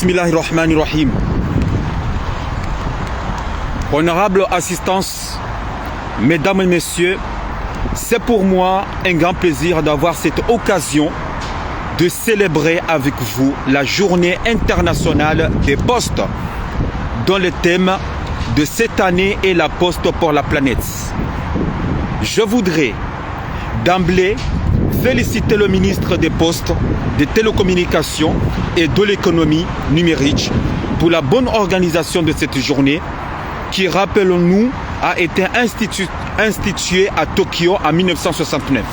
Bismillahirrahmanirrahim. Honorable assistance, mesdames et messieurs, c'est pour moi un grand plaisir d'avoir cette occasion de célébrer avec vous la journée internationale des postes, dont le thème de cette année est la poste pour la planète. Je voudrais d'emblée féliciter le ministre des Postes, des Télécommunications et de l'économie numérique pour la bonne organisation de cette journée qui, rappelons-nous, a été instituée à Tokyo en 1969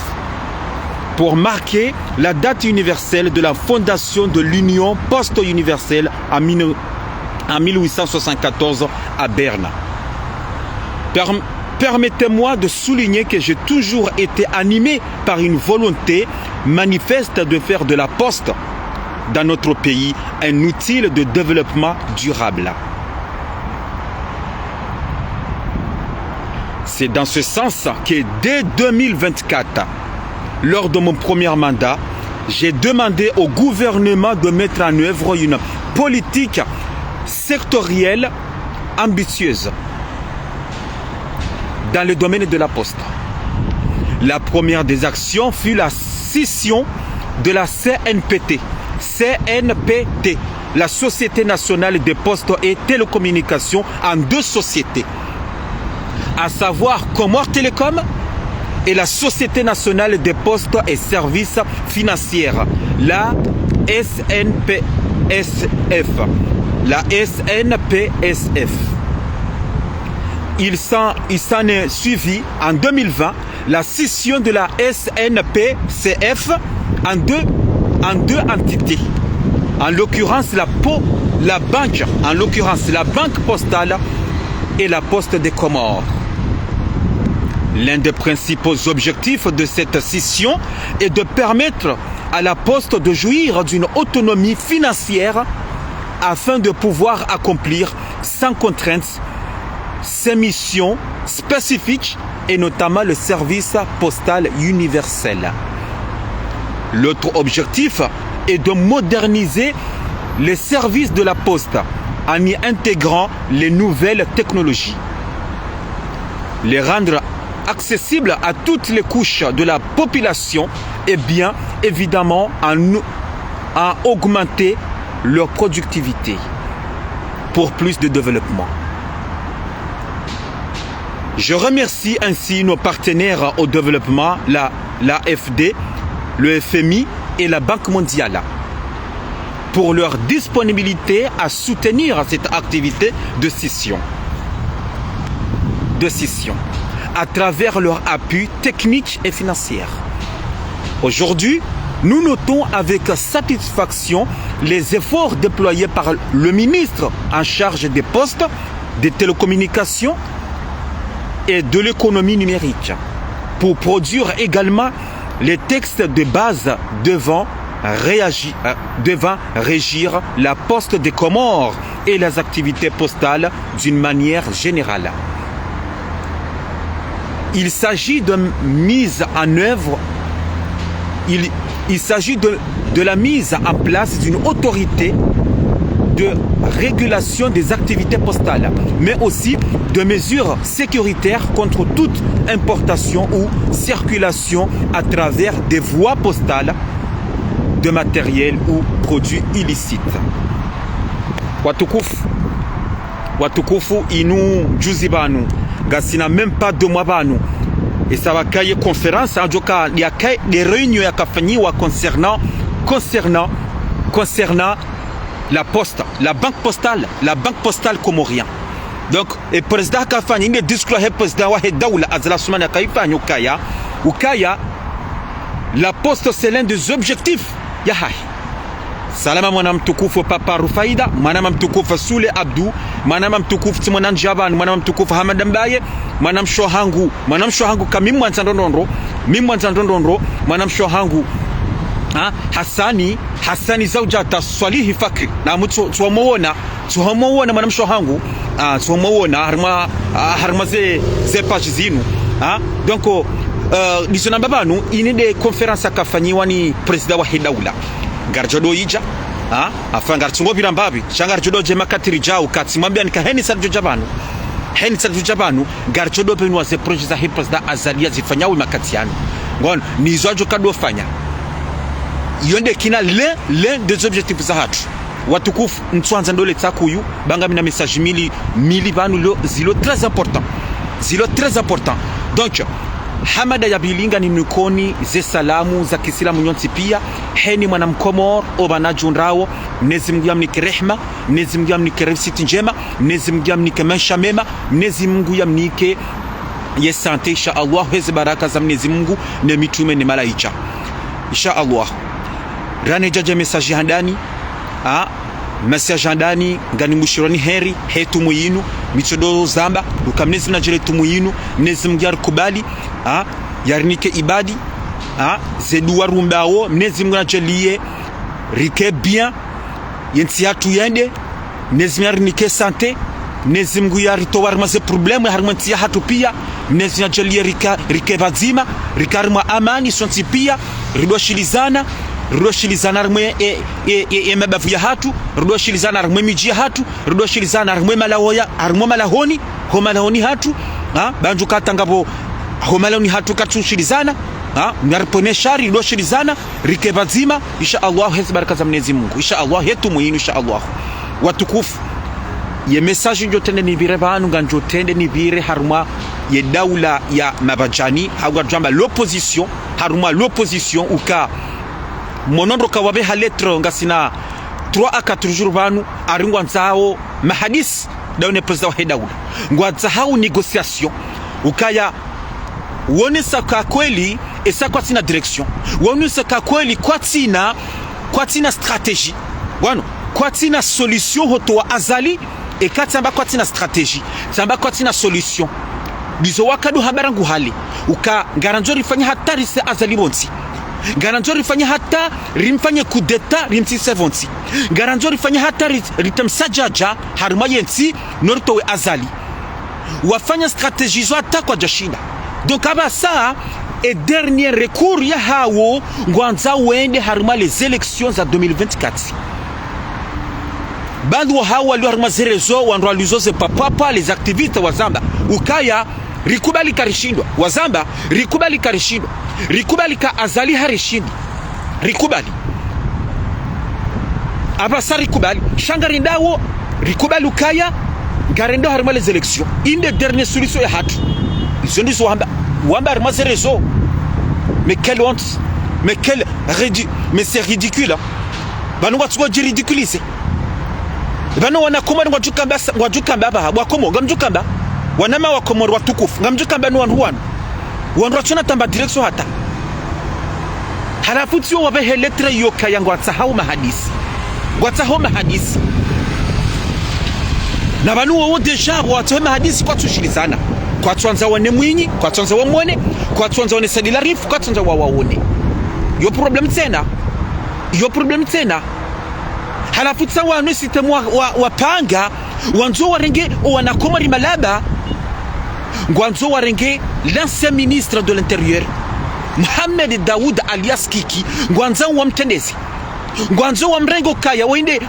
pour marquer la date universelle de la fondation de l'Union Poste Universelle en 1874 à Berne. Permettez-moi de souligner que j'ai toujours été animé par une volonté manifeste de faire de la poste dans notre pays un outil de développement durable. C'est dans ce sens que dès 2024, lors de mon premier mandat, j'ai demandé au gouvernement de mettre en œuvre une politique sectorielle ambitieuse dans le domaine de la poste. La première des actions fut la scission de la CNPT, la Société nationale des postes et télécommunications, en deux sociétés, à savoir Comores Télécom et la Société nationale des postes et services financiers, la SNPSF. La SNPSF. Il s'en est suivi en 2020 la scission de la SNPCF en deux entités. En l'occurrence la banque postale et la poste des Comores. L'un des principaux objectifs de cette scission est de permettre à la poste de jouir d'une autonomie financière afin de pouvoir accomplir sans contrainte ses missions spécifiques et notamment le service postal universel. L'autre objectif est de moderniser les services de la poste en y intégrant les nouvelles technologies, les rendre accessibles à toutes les couches de la population et bien évidemment en augmenter leur productivité pour plus de développement. Je remercie ainsi nos partenaires au développement, l'AFD, le FMI et la Banque mondiale, pour leur disponibilité à soutenir cette activité de scission, à travers leur appui technique et financier. Aujourd'hui, nous notons avec satisfaction les efforts déployés par le ministre en charge des postes, des télécommunications et de l'économie numérique pour produire également les textes de base devant régir la poste des Comores et les activités postales d'une manière générale. Il s'agit de mise en œuvre, il s'agit de la mise en place d'une autorité de régulation des activités postales, mais aussi de mesures sécuritaires contre toute importation ou circulation à travers des voies postales de matériel ou produits illicites. Watukufu inu juzi banu gasina même pas 2 mois banu et ça va cahier conférence ajoka ya des réunions yakafanyiwa concernant la poste, la banque postale comorien. Donc, le président Kafani, il discours le président Wahedaoula Azla Soumana Kaifani Ukaya, la poste c'est l'un des objectifs. Yahai. Salama mwanam tukufu Papa Rufaida, mwanam tukufu Sule Abdou, mwanam tukufu Timonan Jaban, mwanam tukufu Hamad Mbaye, mwanam Shohangu kamim mwanzandondondro, mwanam Shohangu Hassani Zaujata Swalihi Fakri na mtu tuwamuona mwanam Shohangu tuwamuona harma ze page zinu donc nisona babanu ini de conference akafanyiwa ni president wa Hidaula Garjodo Ija afanga tsungo birambabi changa jodo je makatiri jao katsi mwambia nikaheni sarjo jabanu heni sarjo jabanu garjodo benwa ze project za hipras da azalia zifanyawe makatiano ngon nizojo kado fanya yonde kina l'un des objectifs za hatu watukufu ntwanza ndole tsakuyu banga mina message mili banu lo zilo très important donc Hamada ya bilinga ni nukoni ze salamu za kisilamu nyonsi pia heni mwanamkomor obana junrao Mwenyezi Mungu yamnike rehma, Mwenyezi Mungu yamnike resiti njema, Mwenyezi Mungu yamnike maisha mema, Mwenyezi Mungu yamnike ye sante insha Allah, hezi baraka za Mwenyezi Mungu ne mitume ne malaika insha Allah. Rane jaje message handani message handani ngani mushironi heri hetu muyinu michodo zamba ukamnezi na jele tumuyinu Mwenyezi Mungu yarikubali yarnike ibadi zedu warumbao Mwenyezi Mungu najelie rike bien yensi hatu yende Mwenyezi Mungu yarnike sante Mwenyezi Mungu yaritowarma ze probleme harmantia hatu pia Mwenyezi Mungu najelie rike vazima rikarma amani sonti pia ridoshilizana rmwe mabavu ya hatu ridoshilizana rmwe miji ya hatu ridoshilizana rmwe malahoni homalahoni hatu banju katangabo homalahoni hatu katushilizana ngarpone shari ridoshilizana rike vazima insha Allah hezi baraka za Mwenyezi Mungu insha Allah yetu muhinu insha Allah watukufu ye message njotende nibire banu nganjotende nibire haruma ye daula ya mabajani hawa jamba l'opposition haruma l'opposition uka monondro kawabe ha lettre ngasina 3 à 4 jours banu aringwa nzao mahadis daune president wa daula ngwa hau négociation ukaya wone saka kweli esa kwa tina direction wone saka kweli kwa tina stratégie wano kwa tina solution hoto azali e katamba kwa tina stratégie tamba kwa tina solution bizo wakadu habarangu hali uka garanzori fanya hatari se azali bonsi garanzori fanya hata rimfanye coup d'état rimti servonti garanzori fanya hata ritamsajaja harmayensi nortowe azali wafanya stratégie zo hata kwa jashinda donc aba ça et dernier recours ya hawo ngwanza wende harma les élections za 2024 bandu hawa lio harma zerezo wandwa lizo ze papa les activistes wazamba ukaya rikubali karishindwa wazamba rikubali karishindwa rikubali ka azali harishindi rikubali abasa rikubali shangari ndawo rikubali ukaya garendo harma les élections une des dernières solutions ya hatu ils ont dit wamba harma zerezo mais quelle honte mais c'est ridicule banu watsugo ridiculiser banu wana komari ngwajukamba ba wakomo ngamjukamba wanama wakomoro watukufu ngamjukamba ni wantu chona tamba direction hata halafu tio wabehe letre yoka yangu atsahau mahadisi na banu wo deja watso mahadisi kwa tushilizana kwa twanza wane mwinyi kwa twanza wa mwone kwa twanza wane sadila rifu kwa twanza waone yo problem tena halafu tsawa no system wa panga wanzo warenge wanakomari malaba ngwanzo warenge l'ancien ministre de l'intérieur Mohamed Daoud alias Kiki ngwanza wa mtendezi ngwanzo wa mrengo kaya wende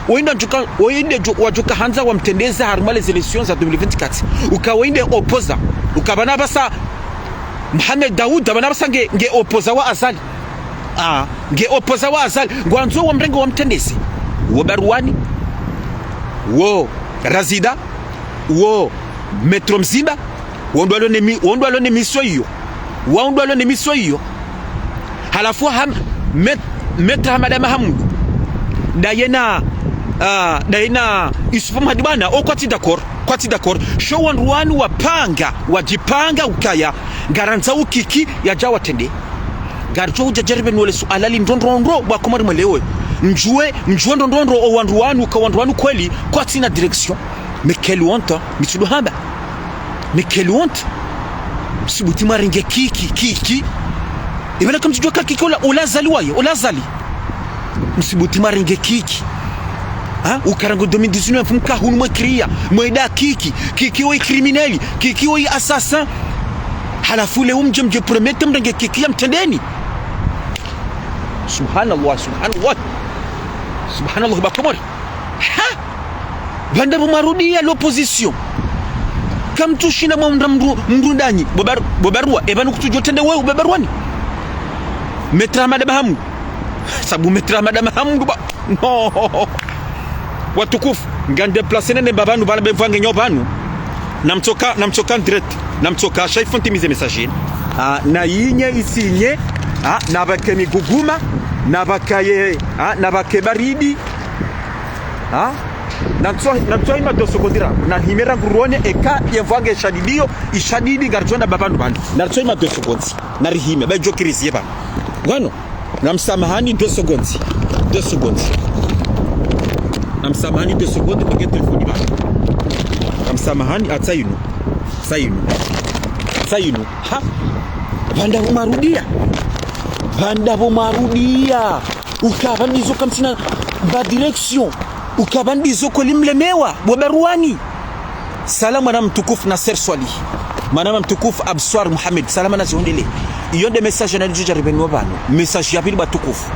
wajuka hanza wa mtendezi harma les élections za 2024 ukawende opposa ukabana basa Mohamed Daoud abana basa nge opposa wa azali nge opposa wa azali ngwanzo wa mrengo wa mtendezi wo Baruani wo Razida wo Metro Mzimba wondwalo ne miso hiyo halafu Metra Hamada Mahamudu dayena Isufu Madibana o kwati d'accord show wanruani wajipanga ukaya garanza ukiki ya jawa tende garjo ujajerebe nwele sualali ndondondro bakomari mwelewe mjue ndondondro o wanruani ukawanruani kweli kwa tina direction mais quelle honte misudu hamba mais quelle honte msibuti maringe kiki ibana kama tujua kiki ulazali msibuti maringe kiki ukarango 2019 mfumka hunu mwekria mweda kiki wa crimineli kiki wa assassin halafu le mje promete mringe kiki ya mtendeni subhanallah subhanallah bakomori banda bumarudia l'opposition kam tushina mrundani bobarua ebanu kutujotende wewe bobarwani metra madama hamu sabu metra madama hamu no watukufu ngande place nene babanu bana bemvange nyobanu namtoka direct namtoka shaifonti mize message na yinye isinye na bake miguguma na bakaye na bake baridi na ima dosokondira na himera nguruone eka yemvange shadidio ishadidi garjona babandu bandu na ima dosokondi na rihime bajo kirisi bana ngano namsamahani 2 seconds namsamahani 2 seconds kwa telefoni bana namsamahani atayinu ha banda bumarudia ukabandizo kamsina ba direction ukabandizo kolimlemewa bobaruani salama na mtukufu Nasser Swali manama mtukufu Abswar Muhammad salama na ziondele iyonde message na njuja ribeni wabanu message ya pili batukufu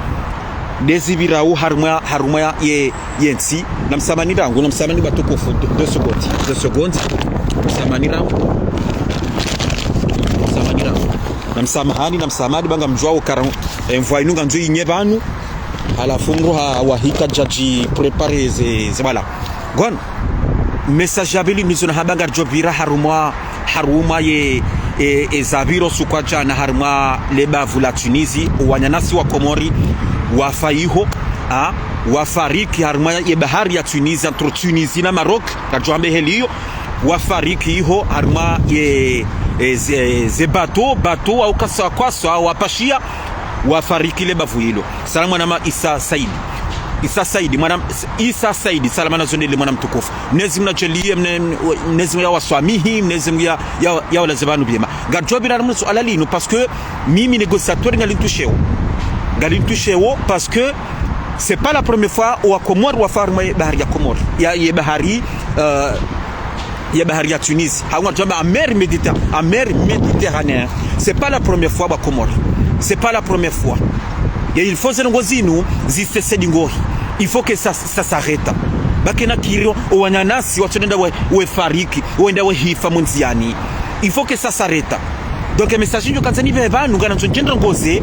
desibirau harumaya yensi namsamani rangu namsamani batukufu 2 seconds namsamani rangu namsamani banga mjwao karam envoinunga nzo inyebanu alafu ngruha wahika jaji prepare ze bala gon message abili nizona habanga jobira haruma ye zabiro sukwaja na haruma lebavu la Tunisie wanyanasi wa Komori wafaiho wafariki haruma ye bahari ya Tunisie entre Tunisie na Maroc kajwambe helio wafariki hiho haruma ye ze bateau au kasa kwaso au apashia wafariki lebavu hilo salamu na Isa Saidi salama na zonele mwana mtukufu mnezi mnachelie mnezi ya waswamihi mnezi ya wala zebanu biema gajobi na mnusu alalino parce que mimi négociateur ngalintushewo parce que c'est pas la première fois au Comore wa farma bahari ya Comore ya bahari ya Tunisie hawa jamba en mer Méditerranée c'est pas la première fois wa Comore c'est pas la première fois et il faut zenongozinu zisese dingohi il faut que ça s'arrête bakena kirio wanyanasi watonenda we fariki wenda we hifa munziani il faut que ça s'arrête donc le message nyo kanzani bebanu ngana njonjenda ngoze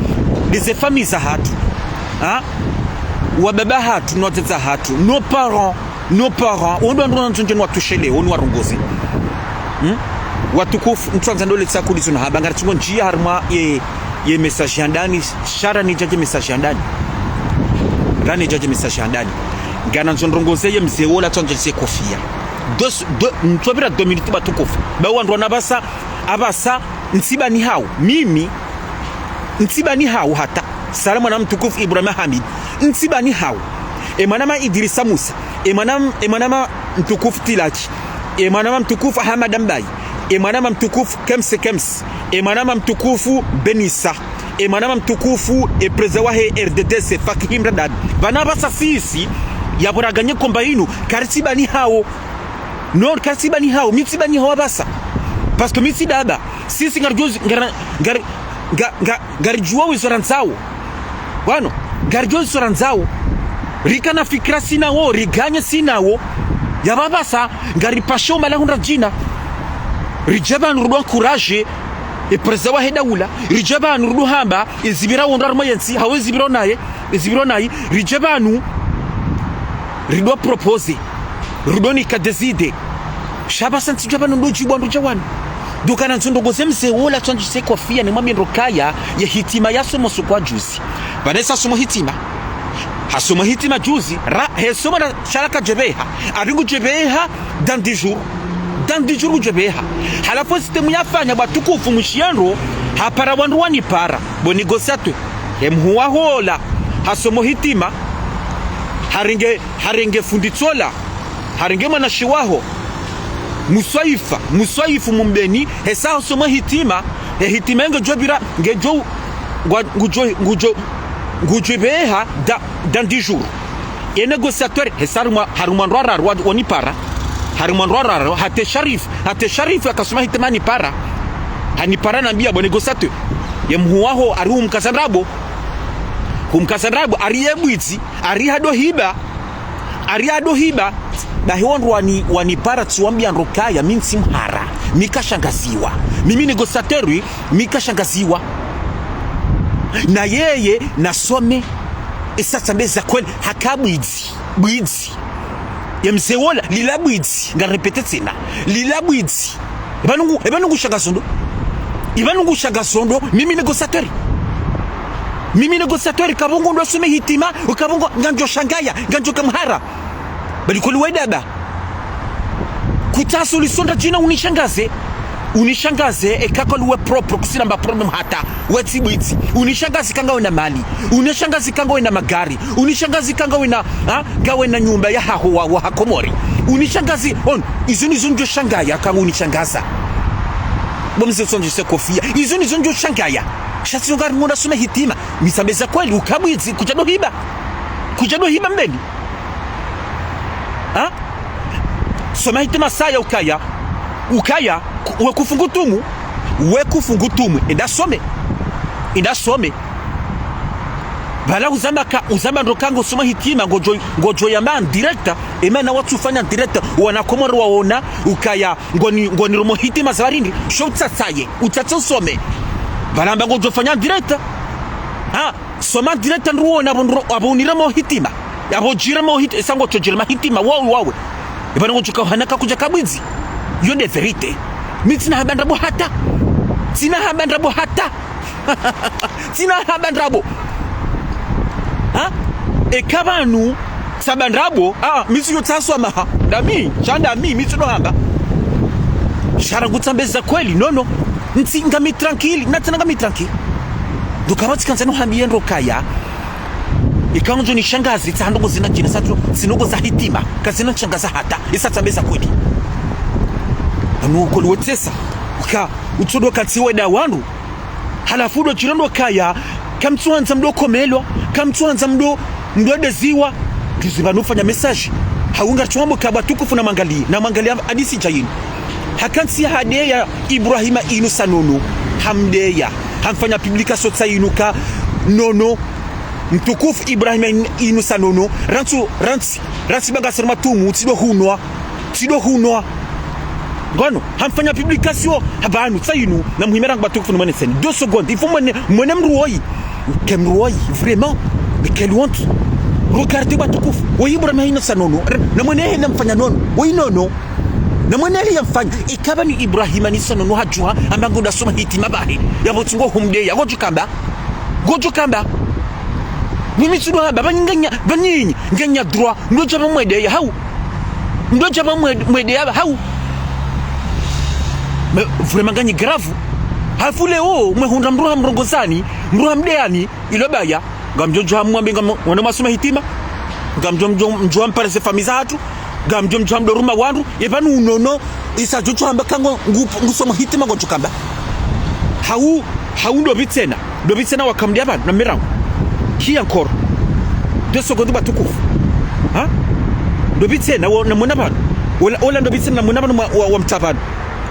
des familles za hatu wa baba hatu no teta hatu nos parents on doit njonjenda watushele on warongoze watukufu mtwanza ndole tsakuli tuna habanga tsungo njia harma ye message ndani shara ni jaje message ndani ngani jaje message ndani ngana nzondrongoze ye mzee wola tsonje se kofia ntwabira 2 minutes batukufu bawandwa nabasa abasa ntsiba ni hao mimi ntsiba ni hao hata salamu na mtukufu Ibrahim Hamid ntsiba ni hao emanama Idrissa Musa emanama mtukufu Tilachi emanama mtukufu Ahmad Ambai emanama mtukufu Kems emanama mtukufu Benissa emanama mtukufu prezawahe RDDC Fakihim Radad banabasa sisi yaboraganye komba inu karisiba ni hao no karisiba ni hao mitsiba ni hao basa parce que mitsi daba sisi garijua wizoranzao wano garijua wizoranzao rikana fikra sinawo riganye sinawo yababasa garipasho malahunda jina rijaba nurudwa courage prezawa hedawula rijaba nurudu hamba izibira wondarmo yensi hawezi izibiro naye rijabanu ridwa propose rudoni kadezide shaba santi jabanu ndojibwa ndojawani dukana nzondo gozemse wola tonji se kofia ni mwami ndokaya ya hitima yaso mosukwa juzi banesa somo hitima hasoma hitima juzi hesoma na sharaka jebeha abingu jebeha dans 10 jours jebeha halafu sistemu yafanya batukufu mushiando hapara wanduwani para bonigosatwe emhuwa hola hasomo hitima haringe funditsola haringe manashiwaho muswaifu mumbeni hesa hasomo hitima hitima ngejobira ngejo ngujebeha dans 10 jours et négociateur hesaruma harumandwara woni para harumandwara hate sharif akasoma hitimani para hani para nambia bo négociateur yemhuwaho arum kasandrabo kumkasarabu ariyebwitsi arihado hiba dahiwandu wanipara tsuambia rokaya minsi mhara mikashangaziwa mimi negosateri mikashangaziwa na yeye nasome sasa mbeza kweli hakabwidzi ya msewola lilabwidzi ngarepete tena lilabwidzi ibanungu shagasondo mimi negosateri kabongo ndo asome hitima ukabongo nganjo shangaya nganjo kamhara balikoli wedaba kutaso lisonda jina unishangaze ekakoluwe propro kusina mba problem hata wetibwiti unishangazi kanga wena mali unishangazi kanga wena magari unishangazi kanga wena gawe na nyumba ya wa hakomori unishangazi izuni zonjo shangaya kanga unishangaza bomze sonjo se kofia izuni zonjo shangaya shati ngari ngona soma hitima misambeza kweli ukabwizi kujado hiba mbeni soma hitima saya ukaya wekufungutumu indasome bala uzamba ndokango soma hitima ngojo ya man director emana watu fanya director wanakomoro waona ukaya ngoni romo hitima zawarindi shotsa saye utatosome balamba ngojo fanya director soma director nruona aboniramo hitima abojiramo hit sango chojirama hitima wawe ibana ngojo kahanaka kuja kabwizi yonde verite mitina habandrabo hata tina habandrabo ekabanu sabandrabo misi yotaswa maha ndami misi no hamba shara gutsambeza kweli nono ntinga mi tranquille natsanga mi tranquille dokabati kanzano hambiye ndokaya ikanjo ni shangazi tsandongo zina jina satro sinogo za hitima kazina shangaza hata isatsambeza kweli nuko lwetesa utsodo katsiwe da wandu halafu do chirondo kaya kamtsuanza mdo komelwa kamtsuanza mdo deziwa tuzibanufanya message haunga chombo kabatukufu na mangalia hadisi jayini hakansi hadeya Ibrahima inu sanono hamdeya hamfanya publication tsainuka nono mtukufu Ibrahima inu sanono ransi bagasirma tumu tido hunwa ngono hamfanya publication habanu tsayinu na muhimera ngabatukufu nomane tseni 2 secondes il faut mone mruoi kemruoi vraiment mais quelle honte regardez batukufu wa Ibrahima inu sanono na mone na mfanya nono wa nono na mone yamfanya ikaba ni Ibrahima ni sanono hajua ambango ndasoma hitima bahe yabotsingo humde yagojo kamba mimi tsudo haba banyinyi nganya droit ndoja bamwede ya hau ndoja bamwede ya hau vraiment gagné grave hafu leo mwehunda mruha mrongozani mruha mdeani ilobaya ngamjonjo hamwambe ngam masoma hitima ngamjonjo mparese famiza hatu ngamjonjo mdoruma wandu yebanu unono isa jojo hamba kango ngusoma hitima ngojo kamba hau ndo bitena wakamdia bana na mirango ki encore 2 secondes batukufu ndo bitena na mwana bana wala ndo bitena na mwana bana wa mtabana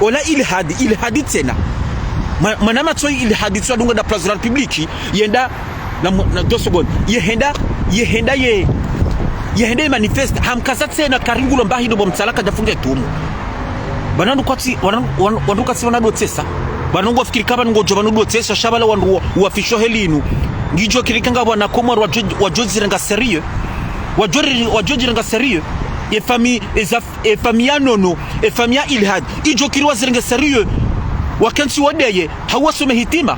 ola ilhadi tena manama tsoi ilhadi tswa dunga da place de la République yenda na 2 secondes yehenda manifeste hamkasa tena karingulo mbahido bomtsalaka dafunge tumu banandu kwati wandu kasi wanado tsesa banangu afikiri kaba ngojo bandu tsesa shabala wandu wafisho helinu ngijo kirikanga bwana komor wajozi renga sérieux wajoji renga sérieux e famia nono e famia ilhad ijo kirwa zirenge sérieux wakansi wadeye hawasome hitima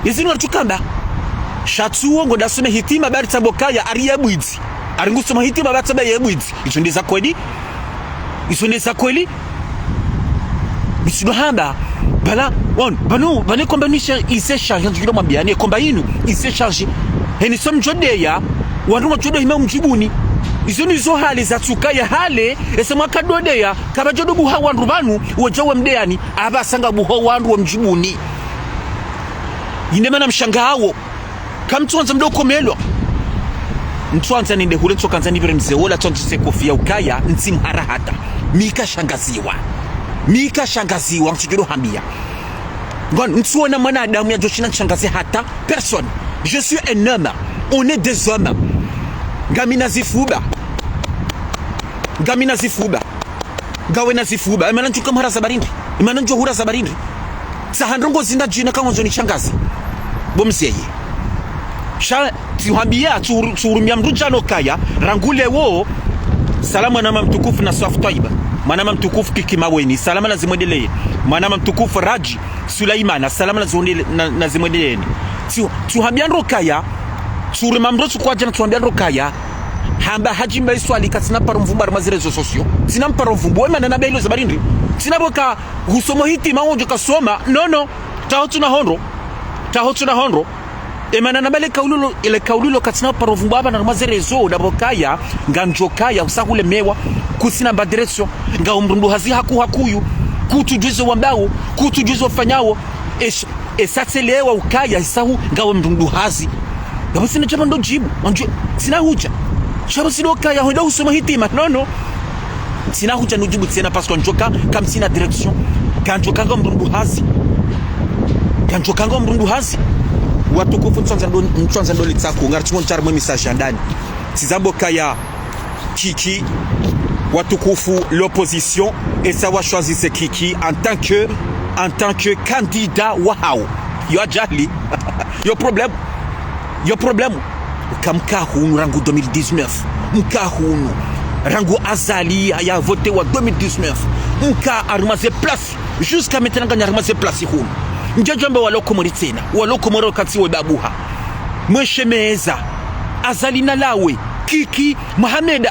izini watukamba shatsuo ngo dasome hitima bari tabokaya ariyabwidzi aringusoma hitima bataba yebwidzi isondeza kweli bisido hamba bala bane komba nisha ise charge ngiro mabiane komba inu ise charge heni somjodeya wandu wachodo hima mjibuni izoni zo hali za tsukaya hale esema kadodeya kabajodo buha wandu banu wajawe mdeani abasanga buho wandu wa mjibuni yindemana mshangao kamtwanza mdoko melwa ntwanza ninde hule tsokanza nibere mzeola tonjise kofia ukaya nsimhara hata mika shangaziwa mchikiro hambia ngon ntsuona mwana adamu ya joshina shangazi hata person Je suis un homme. On est des hommes. Gamina zifuba. Gamina zifuba. Gawena zifuba. Imana njuka mhara sabarindi. Imana njo hura sabarindi. Sahandrongo zinda jina kama njo ni shangazi. Bomseye. Sha tuhambia turumia mrujano kaya rangule wo salama na mtukufu na Swaf Taiba. Manama mtukufu Kikimaweni. Salama na zimwendelee. Manama mtukufu Raji Sulaimana. Salama na zimwendelee. Tuhambia rokaya turuma mrosu kwa jana tuhambia rokaya hamba haji mba iswali katina parumvumba armazire zo sosio sina mparumvumbu wema na nabelo zabarindri sina boka husomo hiti maonjo kasoma no tahotu na honro emana nabele kaululo ile kaululo katina parumvumbu aba na armazire zo dabokaya nganjokaya usahule mewa kusina badireso nga umrundu hazi hakuyu kutujuzo wambao kutujuzo fanyao esatelewa ukaya isahu nga umrundu hazi ngabo sina chama ndo jibu manjo sina huja chama sina ukaya hondo usoma hitima no sina huja nujibu tena parce que njoka kam sina direction kanjoka nga mrundu hazi watu kufu ntsanza ndo litsako ngarchimo ncharmo message ndani sizambo kaya Kiki watu kufu l'opposition et ça va choisir ce Kiki en tant que candidat wahao yo ajali yo problème kamkahunu rangu 2019 mkahunu rangu azali aya voté wa 2019 mka armaze place jusqu'à maintenant nganya armaze place hunu njajamba walokomori tena walokomoro katsiwe babuha mweshemeza azali na lawe Kiki Mohamed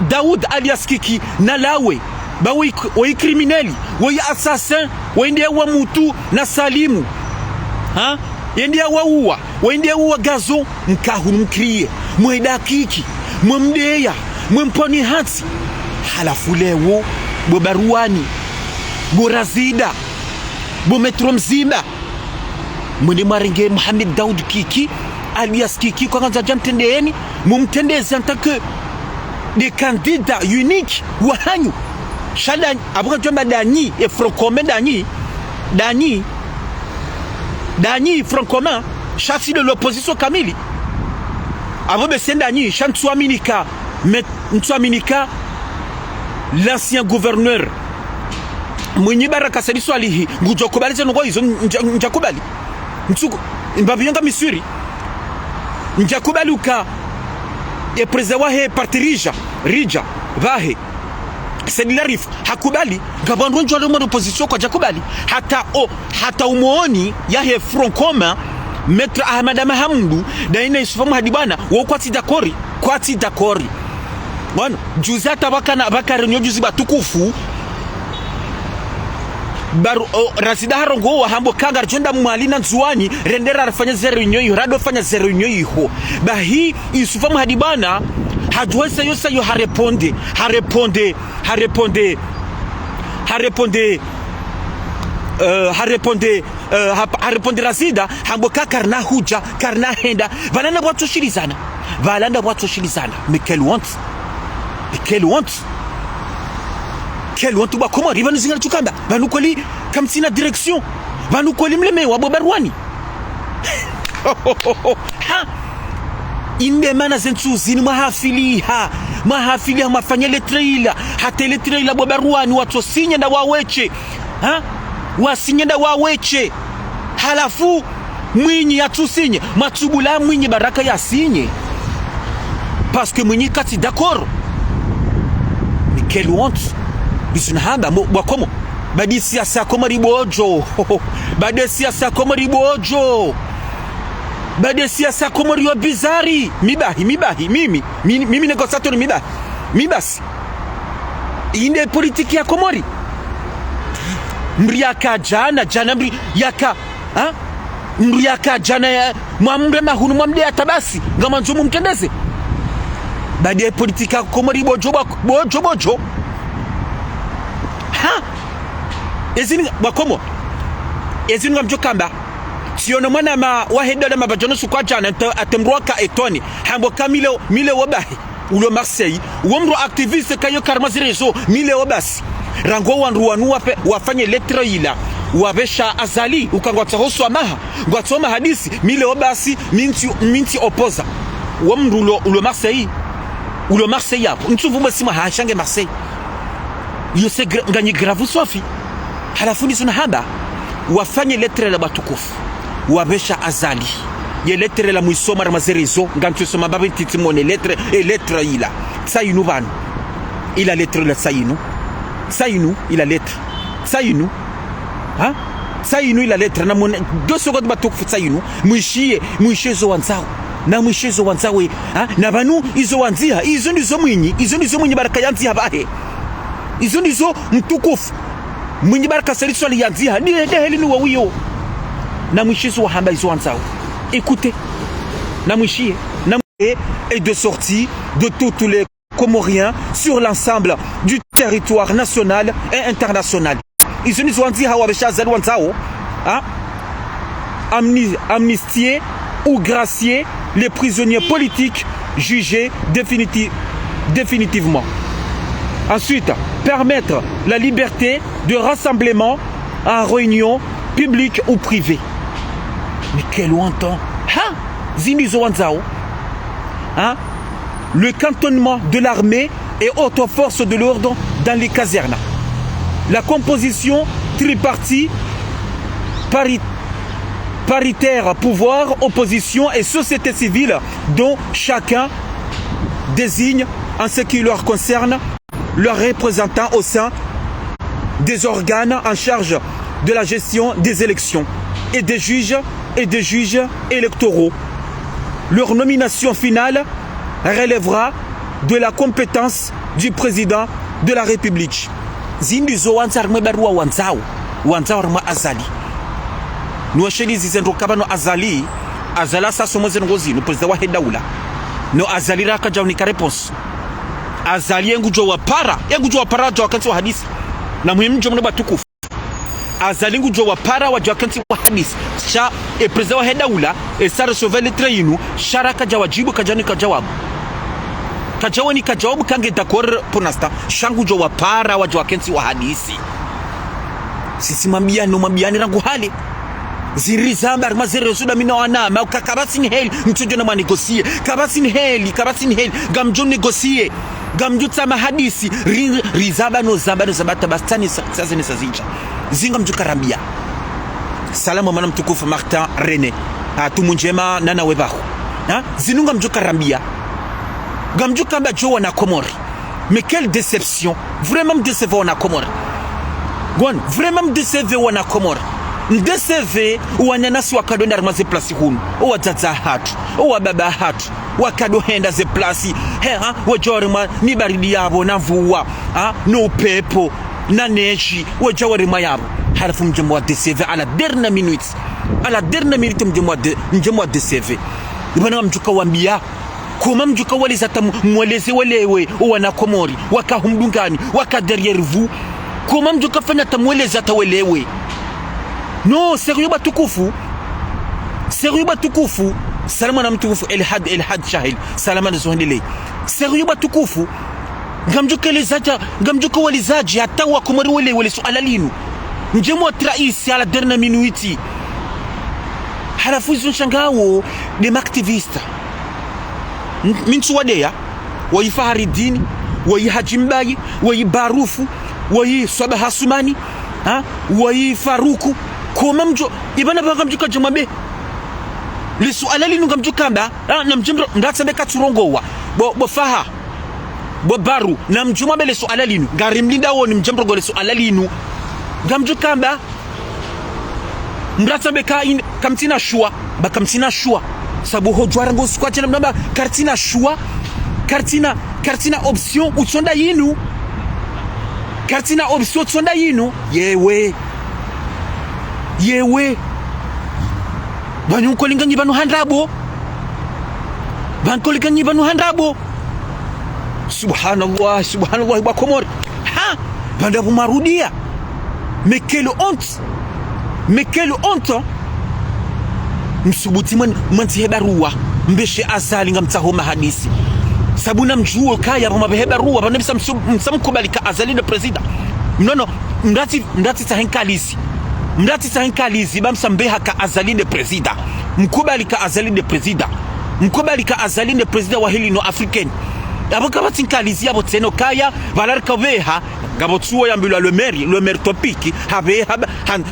Daoud alias Kiki na lawe ba woi crimineli woi assassin woi ndiye wa mutu na Salimu ha yendia waua wendia uwa gazo mkahunu mkriye mweda Kiki mwemdeya mwemponi hati halafu lewo bobaruani borazida bometro mzima mwende maringe Mohamed Daoud Kiki alias Kiki kwa kanza jamtendeeni mumtendeze en tant que des candidats uniques wahanyu shala abuka jomba Dani et Francomé Dani Francomé chassi de l'opposition kamili abo besendani Ntsuaminika l'ancien gouverneur mwenye baraka sadiso alihi ngujokubali zeno ngo izo njakubali ntsuko mbabiyanga misuri njakubali uka e president wahe parti rija vahe Sedilarif hakubali gabandu njalo mo opposition kwa jakubali hata umuoni yahe Francomé Maître Ahmad Mahamudu daina isufamu hadibana wo kwati dakori bwana juzata bakare nyo juzi batukufu baru rasida harongo wa hambo kagar jonda mwalina nzuani rendera arafanya zero nyoyi rado fanya zero nyoyi ho bahi isufamu hadibana hadwesa yosa yo hareponde hareponde rasida hambo karna huja karna henda valanda watu shilizana mais quelle honte ba comment riva nzinga tukamba banukoli comme sina direction banukoli mleme wa bobarwani ha inde mana zentuzini mahafili mafanya letraila hata letraila bobarwani watu sinye na waweche ha wasinye na waweche halafu mwinyi atusinye matubula mwinyi baraka yasinye parce que mwinyi kati d'accord mais quelle honte bisunahamba bwakomo badi siasa komori bojo badi siasa komori wa bizari mibahi mimi negosatori mibasi inde politiki ya komori mriaka jana mriaka mriaka jana ya mwamre mahunu mwamde atabasi ngama nzumu mtendeze badi politika komori bojo ha ezini bakomo ezini ngamjokamba siono mwana ma wahedo na mabajono sukwa jana atemroka etoni hambo kamile wabahi ulo Marseille womro activiste kayo karmazirezo mile wabasi rango wanruanu wafanye letra ila wabesha azali ukangwata hoso amaha ngwatoma hadisi mile obasi minti opoza wamrulo ulo Marseille ulo Marseille hapo ntuvumba sima hashange Marseille yose ngani gravu swafi halafu ni haba wafanye letre la batukufu wabesha azali ye letre la muisoma ramazerezo ngantu soma babi titimone letre ila sayinu banu ila letre la sayinu ila letre sayinu ha sayinu ila letre na mone 2 secondes batukufu sayinu muishezo wanzao na mwishezo wanzawe na banu izo wanzia izo ndizo mwinyi baraka yanzi habahe izo ndizo mtukufu mwinyi baraka saliso aliyanzia ni heli ni wawiyo na mwishezo wa hamba izo wanzao. Écoutez na mwishie na et de sortie de tous les Comoriens sur l'ensemble du territoire national et international. Izo ndizo wanzia wabesha zali wanzao amnistier ou gracier les prisonniers politiques jugés définitivement. Ensuite, permettre la liberté de rassemblement en réunion publique ou privée. Mais quel entend le cantonnement de l'armée et autres forces de l'ordre dans les casernes. La composition tripartite paritaire, pouvoir, opposition et société civile dont chacun désigne en ce qui leur concerne leurs représentants au sein des organes en charge de la gestion des élections et des juges électoraux. Leur nomination finale relèvera de la compétence du président de la République. Zindizo wanzar mebarua wanzao rma azali. Nous avons kabano azali sa somoze ngozi no president wa hedaula no azali raka jawni ka réponse azali yangu jo wa para jo kanti wa hadisi na muhimu jo mnaba tukufu azali yangu jo wa para wa jo kanti wa hadisi cha e president wa hedaula e sa recevoir le trainu sharaka jawajibu kajani kajawabu kajawani kajawabu kange d'accord pour l'instant shangu jo wa para wa jo kanti wa hadisi sisi mamiani rangu hali zirizamba armazerezo da mina wana ma kakabasin heli mtujo na manegosie kabasin heli gamjo negosie gamjo tsama hadisi rizaba no zabata bastani sasa nesazinja zinga mjukarambia salamu mwana mtukufu Martin René tumunjema nana webaho zinunga mjukarambia gamjo kamba jo wana Komori. Mais quelle déception, vraiment décevant wana Komori vraiment décevant wana Komori. Ndeseve wanyanasi wakadonda armaze plasi hunu wazaza hatu wababa hatu wakadohenda ze plasi wajorima ni baridi yabo na mvua no pepo na neji wajawarima yabo halafu mjemwa deseve ala dernière minute mjemwa deseve ibana mjuka wambia kuma mjuka walizata mweleze walewe wana Komori wakahumdungani waka derrière vous kuma mjuka fanya tamweleze atawelewe. No, sérieux batukufu. Salama na mtukufu El Had Shahil. Salama na Zohendele. Sérieux batukufu. Gamjuka walizaji hata wa Komori wale suala linu. Njemu wa traisi ala dernière minute. Halafu hizo shangao de activiste. Mintu wadeya, wa Faharidini, wa Hajimbai, wa Barufu, wa Swaba Hasumani, wa Faruku. Koma mjo ibana banga mjuka jamabe lisu alali nunga mjukamba na mjimro ndatsambe katurongowa bo faha bo baru na mjuma bele su alalinu ngarimlinda woni mjimro gole su alalinu ngamjukamba ndatsambe ka kamtina shua bakamtina shua sabu hojwara ngo squat na mnamba kartina shua kartina option utsonda yinu kartina option utsonda yinu yewe banunkolinga nyibanu handabo subhanallah ba Komori banda bumarudia mais quelle honte msubuti manti hebarua mbeshe azali ngamtsahoma hadisi sabuna mjuo kaya bamabehebarua banabisa msamkubalika azali de president mnono mrati tahenkalisi mrati sahinkalizi bamsambeha ka azaline presida mkubali ka azaline presida mkubali ka azaline presida wa hili no africaine abo kabatsinkalizi abo tseno kaya balarika beha gabo tsuo yambulwa le maire topiki habe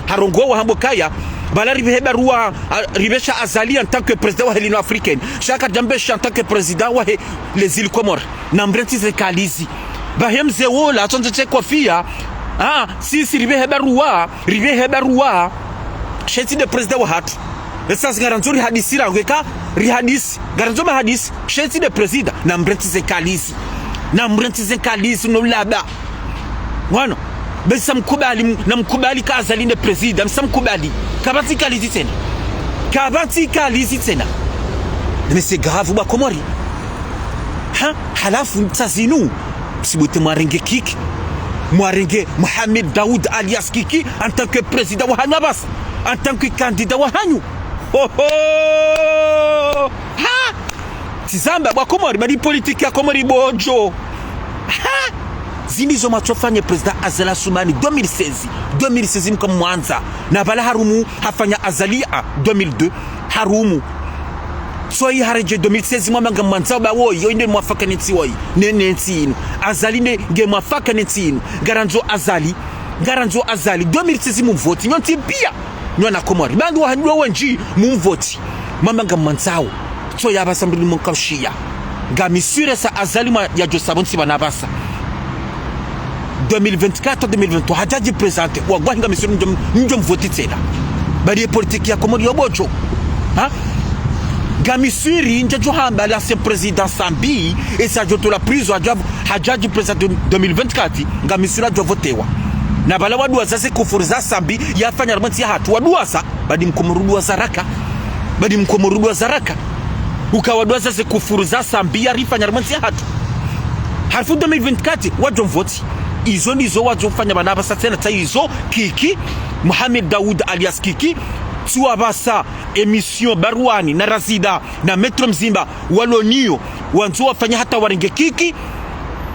harongo wa hambo kaya balari beheba ruwa ribesha azali en tant que président wa hili no africaine shaka jambesha en tant que président wa les îles Comores na mrati zekalizi bahemze wola tonze kofia si ribeheba ruwa sheti de président wa hatu esa garanzuri hadisi rangeka rihadisi garanzo ma hadisi sheti de président na mbrentize kalisi no laba wana besa mkubali na mkubali ka azaline président msamkubali kabati kalisi tena mais c'est grave ba Komori halafu mtazinu sibote mwarenge kiki mwarenge Mohamed Daoud alias Kiki en tant que président wa Hanabas en tant que candidat wa Hanyu tizamba ba Komori bali politique ya Komori bojo zinizo machofanya president Azali Assoumani 2016 mko mwanza na bala harumu hafanya Azali 2002 harumu so yi hareje 2016 mwanga mwanza ba wo yo inde mwafaka neti wo nene ntino Azali ne nge mwafaka neti garanzo Azali 2016 mumvoti nyonti pia nyona Komori bandu wa hanwa wenji mumvoti mwanga mwanzao so yabasambili munkashia gamisure sa Azali ya josabonsi banabasa 2024-2023 hajaji présente wagwa hinga misuru njom voti tena bari politique ya Komori yobocho gamisuri njajo hamba l'ancien président Sambi et sa joto la prise hajaji présente 2024 gamisura jo votewa na bala wadua sasa kufuriza Sambi yafanya ramati ya hatu wadua sa badi mkomorudu wa zaraka ukawadua sasa kufuriza Sambi yarifanya ramati ya hatu harfu 2024 wajo voti izo nizo wazofanya banabasa tena taizo Kiki Mohamed Daoud alias Kiki tuabasa emission Barwani na Razida na Metro Mzimba walonio wanzo wafanya hata warenge Kiki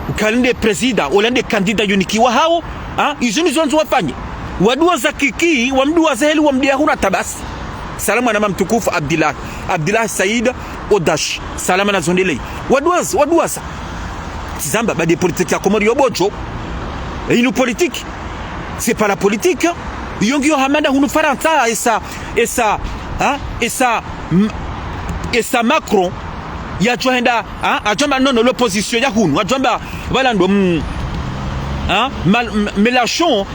ukalinde presida ulende kandida unikiwa hao izo nizo wanzo wafanya wadua za Kiki wamdua za heli wamdia huna tabasi salama na mtukufu Abdullah Said Odash salama na zondelei wadua sa tizamba badi politique ya Komori yobocho une politique c'est pas la politique yongi hamanda hunu faranta esa Macron ya joenda ajamba non l'opposition ya hunu ajamba wala ndo Mélenchon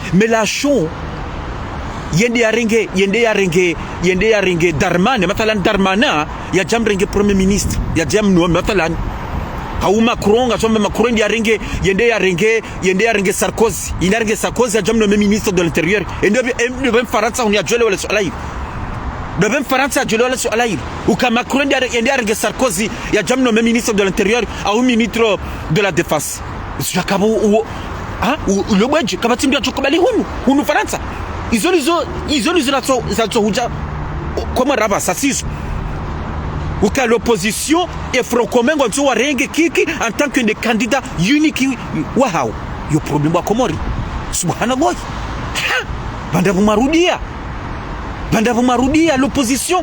yende ya renge Darmanin matalan Darmanin ya jamrenge premier ministre ya jamno matalan au Macron ajamba Macron yende ya renge Sarkozy inaringe Sarkozy ajamba le ministre de l'intérieur et de même Faransa on y a jole wala swalaï de même Faransa jole wala swalaï ou ka Macron yende ya renge Sarkozy ya jamno le ministre de l'intérieur au ministre de la défense jakabo ou le wedge kabati ndio chokobali hunu Faransa izo za huja kama raba sasizo uka l'opposition et Front Commun ndio warenge Kiki en tant que des candidats unique wao yo problème wa Komori subhanallah banda bumarudia l'opposition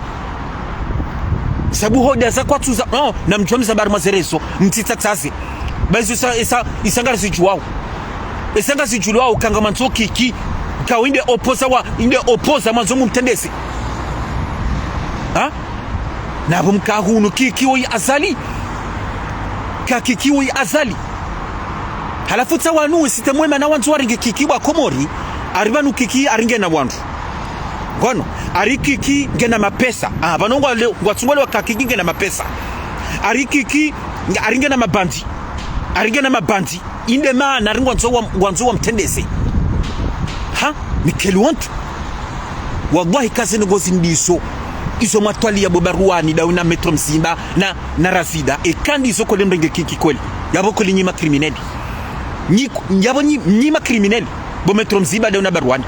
sabu hoda za kwa tuza na mjomi za bar mazereso mtita tsazi basi isangara sijuwao kanga manzo Kiki kawinde opoza manzo mumtendesi nabo mkahunu Kiki wo Azali Kiki wo Azali halafu tawanu sitemwema na wanzu waringe Kiki wa Komori aribanu Kiki aringe na wandu ngono ari Kiki ngena mapesa banongo watsungole wa Kiki ngena mapesa ari Kiki aringe na mabandi inde maana aringo wanzu wa mtendese Mikeluantu wallahi kazi ngozi ndiso izo matwali ya Barwani dauna Metro Mzimba na Razida e kandi izo kole mrenge Kiki kweli yabo kole nyima criminel nyima criminel bo Metro Mzimba dauna Barwani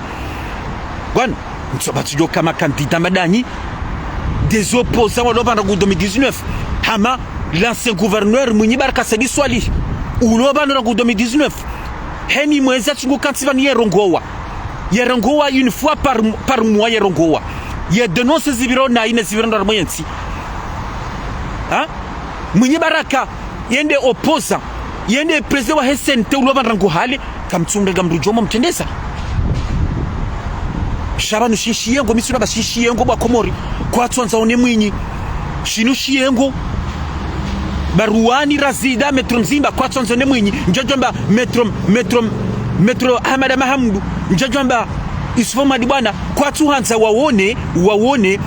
bwana mtsobatu kama candidat madanyi des opposants en 2019 hama l'ancien gouverneur Munyibaraka Sadi Swali uloba en 2019 heni mweza tsungu kantiva ni rongowa yarongoa une fois par mois yarongoa ya denonce zibiro na ine zibiro ndo moyensi ha mwenye baraka yende oposa yende president wa SNT uloba rango hali kamtsunga gamrujomo mtendesa shabanu shishiyengo misura bashishiyengo bwa Komori kwa twanza one mwinyi shinu shiyengo baruani razida metro mzimba kwa twanza one mwinyi njajomba metro Ahmad Mahamdu njajomba Yusufu Madibwana kwa tuhanza waone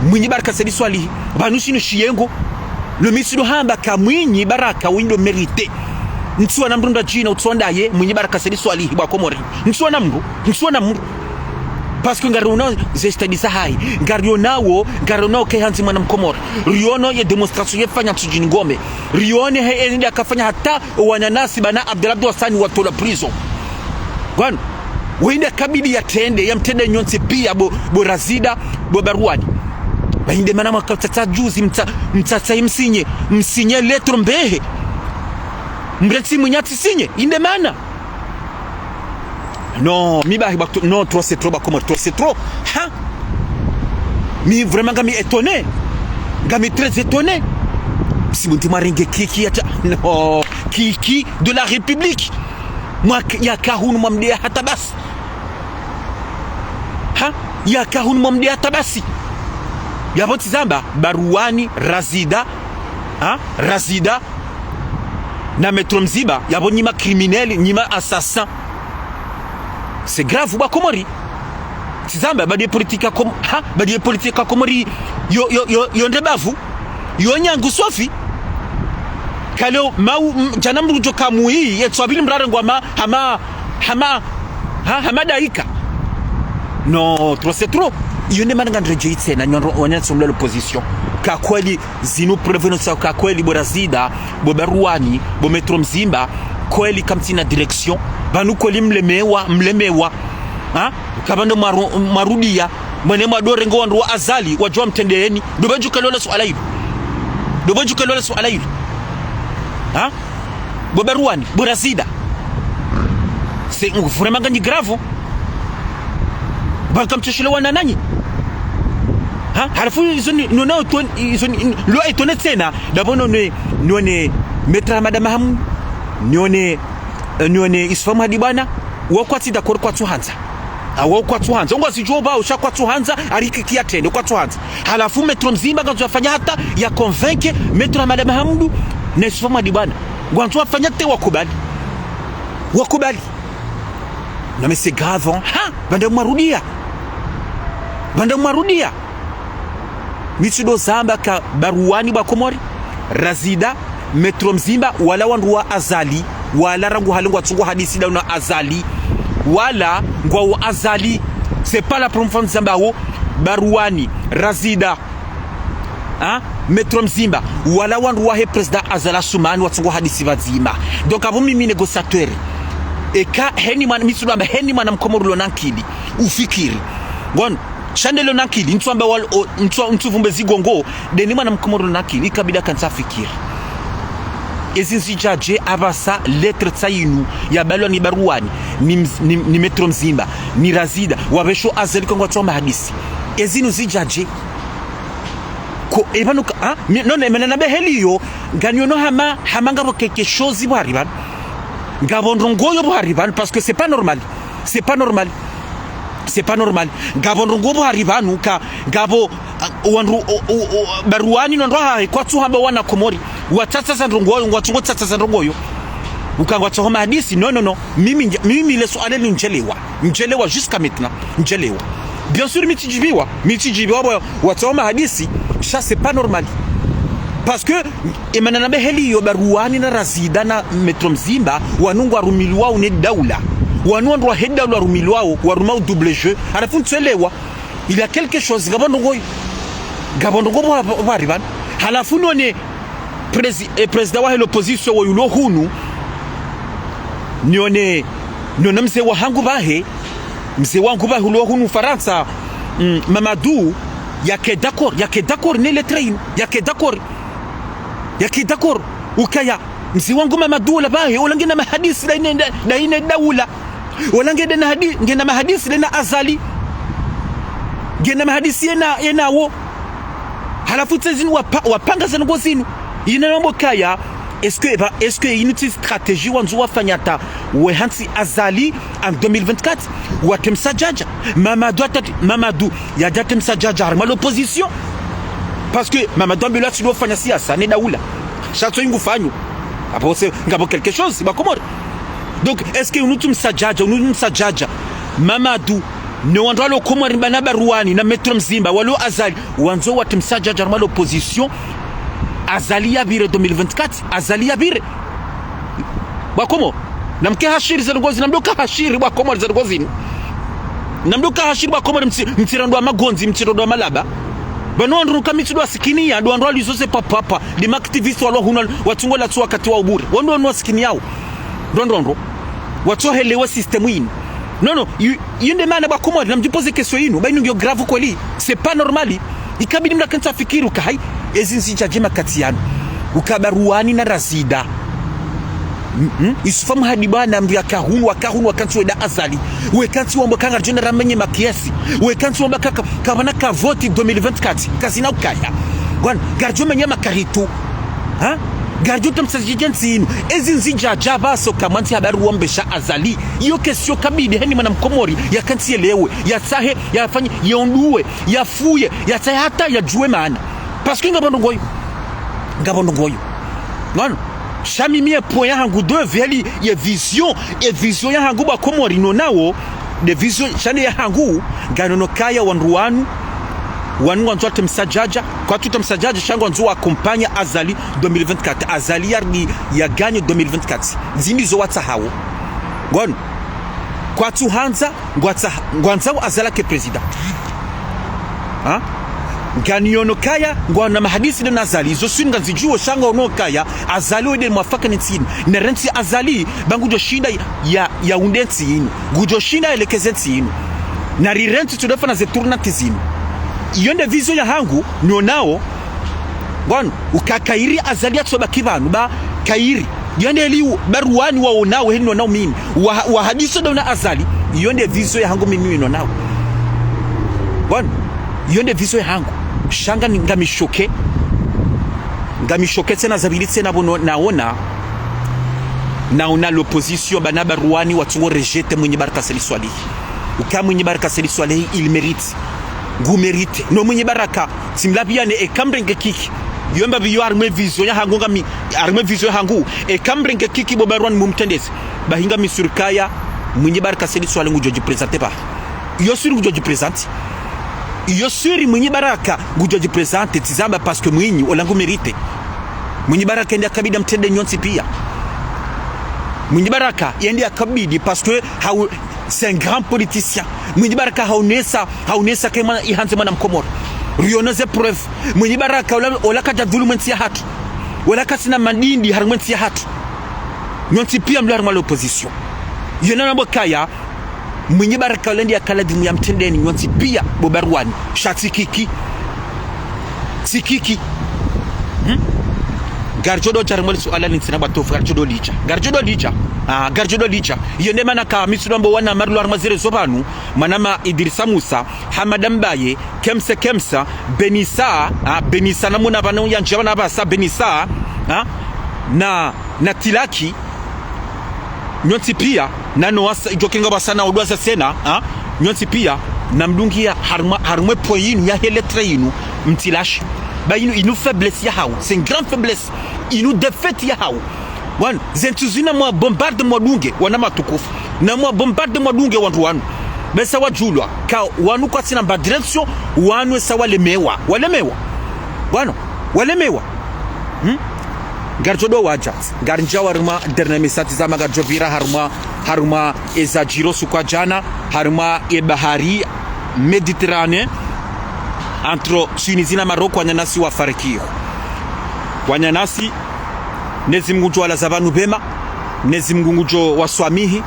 mwinyi baraka sedi swali banu shinu shiyengo le misido hamba ka mwinyi baraka windo merite ntswa na mrunda jina utsondaye mwinyi baraka sedi swali bwa Komori ntswa na mru parce que ngarono zestadisa hai ngaronawo ke hanzi mwana mkomori riono ye demonstration yefanya tsujini ngome rione he ende akafanya hata wananasi bana Abdullah Hassan watola prison gwan wende kabidi ya mtende nyonse pia bo razida bo baruani bainde mana makatata juzi mtata msinye letro mbehe mreti munyati sinye inde mana non mi ba non trop c'est trop ba comment trop c'est trop hein mi vraiment gami étonné gami très étonné si mon timaringe kiki ata non kiki de la République moi ya kahun mamdia hata basi ha ya kahun mamdia hata basi ya boti zamba baruani razida ha razida na metro mziba ya bonyima criminel nyima assassin. C'est grave ou pas Komori? Tizamba badi politika Komori yo ndebavu yo nyangu sofi kalo mau janamru joka muhi yetswabili mrare ngwa hama daika non trop c'est trop yone mananga ndreje itsena nyonro onetso l'opposition ka kweli zinu prevenance ka kweli borazida bo baruani bo metro mzimba kweli kamtina direction banu kweli mlemewa ha kabando marudia mwene madore ngo ndo azali wajua mtendeeni dobajuka lole swala hilo ha bobaruani borazida c'est vraiment gani grave baka mteshele wana nani ha halafu izoni nonao izoni lo etone tena dabono ne metra madama hamu nione Yusufu Madibwana wakwati d'accord kwa tuhanza awo kwa tuhanza ngo sijoba usha kwa tuhanza arikikia tende kwa tuhanza halafu metro mzimba ngazofanya hata ya convaincre metro Madame Hamdu na Yusufu Madibwana ngwantu afanya te wakubali na mais c'est grave ha banda marudia mitido zamba ka baruani ba Komori razida metro mzimba wala wanduwa azali wala rangu halingwa tsungu hadisi da una azali wala ngwa azali c'est pas la première fois nzambao baruani razida hein metro mzimba wala wanduwa he president azala sumani watsungu hadisi vazima donc abo mimi négociateur eka heni man mitsulamba heni man mkomoro lonankili ufikiri ngon chandelo nankili ntwamba wal ntuvumbe zigongo deni man mkomoro lonankili ikabida kansa fikiri ezinzi jaje abasa lettre tsayinu ya baloni baruani ni metro mzimba ni razida wabesho azali kongo tsoma hadisi ezinu zijaje ko ebanuka ha none menana beheliyo ganyono hamanga bo quelque chose bwariban ngabondrongoyo bwariban parce que c'est pas normal ngabondrongo bwariban ka ngabo wanru baruani ndo ha kwa tu hamba wana Komori watata sandrongoyo ngwatungo tata sandrongoyo ukangwa tsoma hadisi non mimi le swali njelewa jusqu'à maintenant njelewa bien sûr mitijibiwa watsoma hadisi ça c'est pas normal parce que emanana beheli yo baruani na razida na metro mzimba wanungwa rumilwa une daula wanundwa heddaula rumilwa waruma double jeu alafu tselewa il y a quelque chose gabondongo bariban halafu none president wa l'opposition wa yulo hunu nione mzee wangu bahe hulo hunu Faransa Mamadou yake d'accord ne le train yake d'accord ukaya mzee wangu Mamadou la bahe ulangina mahadisi da ine daula wala ngenda mahadisi lena azali ngenda mahadisi yena wo halafu tsezini wapanga zanu gozinu yina mambo kaya est-ce que une stratégie wanzu wafanyata wehansi azali en 2024 watemsajaja Mamadou ya datemsajaja harma l'opposition parce que Mamadou ambula silo fanya siasa ne daula chaque ingu fanyu apose ngabo quelque chose ba komora. Donc est-ce que nous msajaja Mamadou ne wandwa lo komora banaba ruani na metro mzimba walo azali wanzo watemsajaja harma l'opposition azali ya bire 2024 azali ya bire bakomo namke hashiri zangozi namdoka hashiri bakomo zangozi namdoka hashiri bakomo mtirando magonzi mtirando malaba bano ndru kamitido asikinia ndo ndo alizose papa di activist walo huna watungola tu wakati wa ubure wondo ndo asikini yao ndo watu helewa system yinu non yende mana bakomo namjipose question yinu bainu ndio grave kweli c'est pas normal ikabidi mnakanta fikiru kai ezinsi chajema kati yanu ukabaruani na razida isufamu hadibana mbya kahunu wakantu weda azali wekantu wamba kanga jona ramenye makiesi wekantu wamba kabana ka vote 2024 kazina ukaya gwan garjo menye makaritu garjo tamsajijensi inu ezinsi jajaba so kamanti habaru wambesha azali iyo kesio kabidi heni mana mkomori ya kanti yelewe ya sahe ya fanyi yonduwe ya fuye ya sahe hata ya juwe maana parce que ngabondo ngoyo non shami mie point hangu de veli ye vision ya hangu ba komori no nawo de vision shani ya hangu ganono kaya wanruanu wanu wanzo temsajaja kwa tutamsajaja shango wanzo akompanya azali 2024 azali ya gagne 2024 zimizo wata hawo gon kwa tu hanza ngwanza azala ke president ganyono kaya ngwana mahadisi de nazali zo swinga nzijuo shanga ono kaya azali ode mwafaka nitsini na renti azali bangu jo shinda ya undenti yinu gujo shinda elekezenti yinu na rirenti tudefa na zeturna tizinu yonde vision ya hangu nionao gwan ukakairi azali atsoba kibanu ba kairi yonde eli baruani waonao heno nao mimi wa hadiso na azali yonde vision ya hangu mimi nionao gwan yonde vision ya hangu shanga ngamishoke tena zabili tena bono naona l'opposition banaba ruani watu rejete mwenye baraka seli swali uka mwenye baraka seli swali il mérite gu mérite no mwenye baraka simlabiane e kambrenge kiki yomba biyo arme vision ya hangu ngami arme vision hangu e kambrenge kiki bobarwan mumtendesi bahinga misurkaya mwenye baraka seli swali ngujoji presenter pa yo suri ngujoji presenter iyo suri mwenye baraka ngujoji presenter tizamba parce que mwenye olangu mérite mwenye baraka ndia kabida mtende nyonsi pia mwenye baraka ndia kabidi parce que c'est un grand politicien mwenye baraka haunesa kama ihanze mwana mkomoro rionoze preuve mwenye baraka olaka jadhulumensi ya hatu olaka sina madindi harumenti ya hatu nyonsi pia mlarma l'opposition yona nabo kaya mwenye baraka olendi ya kaladimu ya mtendeni nyonsi pia bobarwani shatikiki sikiki garjodo charmol su ala ninsina batofu garjodo licha yone mana ka misudombo wana marlo armazire zobanu manama Idrissa Musa Hamadambaye Kemsa Benissa namuna banu yanje bana basa Benissa na Tilaki nyonsi pia nano asa jokenga basana odwaza sena nyonsi pia namdungia harmwe poyinu ya heletre yinu mtilashi ba inu faiblesse ya hawo c'est une grande faiblesse inu défaite ya hawo wan zentuzina mwa bombarde modunge wana matukufu na mwa bombarde modunge wantu wanu besa wajulwa ka wanu kwa sina ba direction wanu sawa walemewa garjodo waja garnja warma dernier message za magajovira haruma ezajiro sukwa jana haruma e bahari Méditerranée entre Tunisie na Morocco wanyanasi wafarikio wanyanasi nezi mgunjo wala zabanu bema nezi mgunjo waswamihi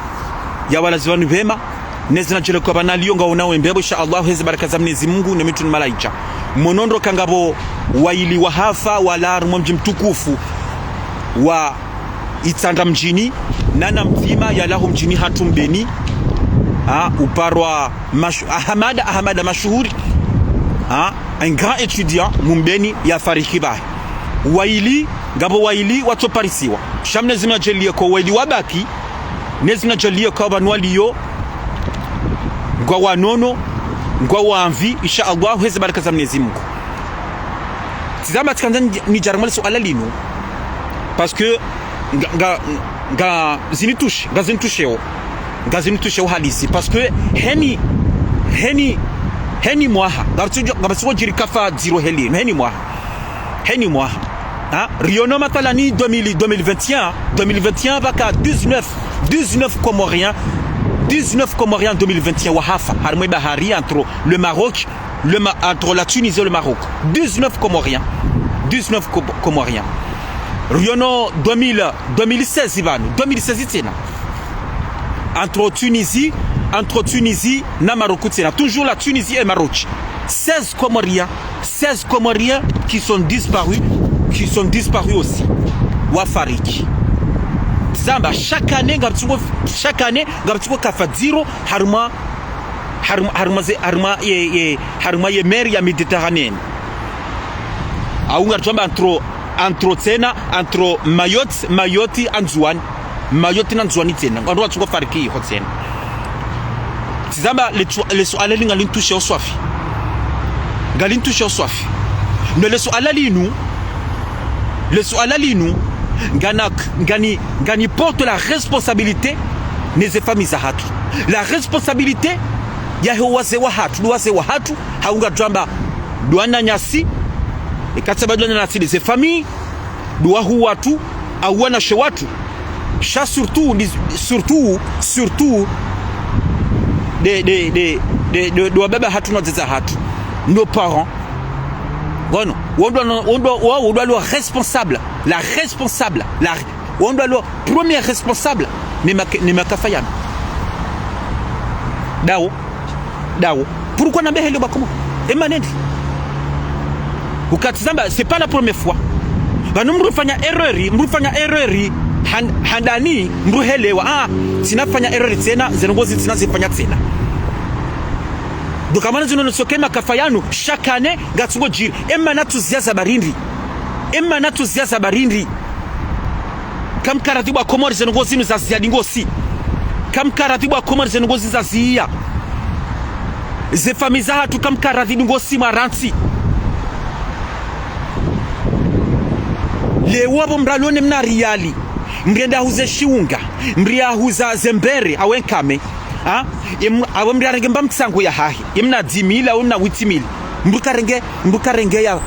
ya wala zabanu bema nezi na jele kwa banaliyo nga unawe mbebo insha Allah hezi baraka za mnezi Mungu na mitu malaika monondo kangabo waili wahafa wala arumwa mji mtukufu wa Itanda mjini nana mzima ya lahu mjini hatu mbeni uparwa Ahmad mashuhuri, un grand étudiant mumbeni ya fariki bahi waili ngabo waili watoparisiwa shamne zinajelia ko waili wabaki nezina jelia ko banwaliyo ngwa wanono ngwa wanvi insha Allah heze baraka za Mwenyezi Mungu. Tizama tikanza ni jarmal suala lino parce que nga zinitusheo halisi parce que heni mwaha ngabasugo jiri kafa zero heli heni mwaha Riono matalani 2021 baka 19 Comoriens 2021 wahafa harmwe bahari entre le Maroc entre la Tunisie et le Maroc 19 Comoriens Riono 2016 Ivan 2016 tena entre Tunisie na Maroc tena toujours la Tunisie et Maroc 16 Comoriens qui sont disparus aussi wafariki. Zamba chaque année ngabtuko kafadziro haruma ye mer ya Méditerranée au ngartomba entre tena entre Mayotte anzuani tena ngando watsuko fariki ho tena. Zamba le suala lingalintushe oswafi no le suala linu ngani porte la responsabilité neze famille za hatu, la responsabilité ya wazee wa hatu haunga jamba duana nyasi ikataba duana nyasi neze famille dua hu watu au wana she watu sha surtout de baba hatu na zeza hatu nos parents. Bon, on doit le responsable, on doit le premier responsable, ne makafayam. Dao. Pourquoi n'a pas le bakomo? Emanedi. Ukatizamba, c'est pas la première fois. Ba mrufanya erreur, handani mruhelewa. Sinafanya erreur tena, zengozi zinazifanya tena. Donc amana zino soke makafayanu chaque année gatsugo jiri emana tuziaza barindri kam karatibu akomori zengozi nu zaziadi ngosi kam karatibu akomori zengozi zazia ze famiza hatu kam karatibu ngosi maranti le wabo mralone mna riali ngenda huze shiunga mbria huza zembere awenkame awamri arenge mbamtsango ya hahi imna 10,000 au mna 8,000 mbukarenge ya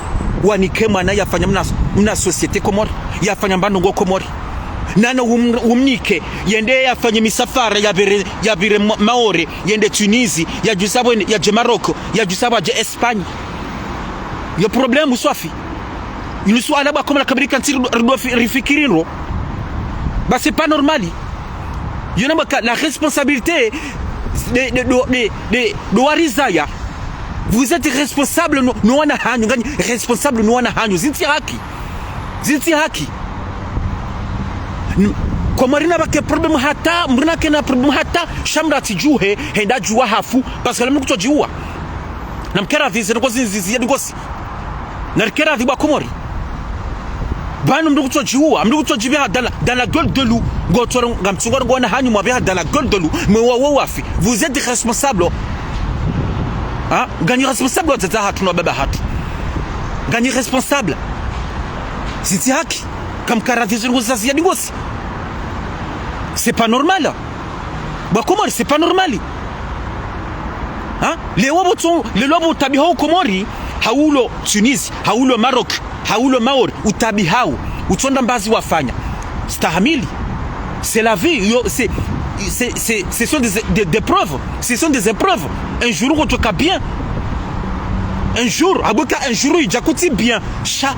wanike mwana yafanya mna societe Komori yafanya mbano Komori nana umnike yende yafanya misafara ya bire Maore yende Tunisie ya jusabo ya Maroc ya jusabo ya Espagne yo problème uswafi inusuala ba comme la kabirika ntiro rifikiriro ba c'est pas normal. La responsabilité de Warizaya. Vous êtes responsable, nous on a responsable, nous on a zintiraki. Komarina ba ke problème hata, mrina ke na problème hata, shamra tijuhe, henda juwa hafu, parce que la mnukuto jiwa. Namkera vizi, ngozi ngosi. Narkera viba Komori. Banu mnukuto jiwa, mnukuto jibia dans la gueule de loup. Dans la gueule de loup. Vous êtes responsable. Gagnez responsable. Gagnez responsable. C'est pas normal. Comment c'est pas normal? Les lobos tabiha au Komori, haulo Tunisie, haulo Maroc, haulo Maor, utabihau, utonda mbazi wafanya. Stahamili. C'est la vie, ce sont des preuves, ce sont des épreuves. Un jour on toka bien, un jour il jakuti bien. Sa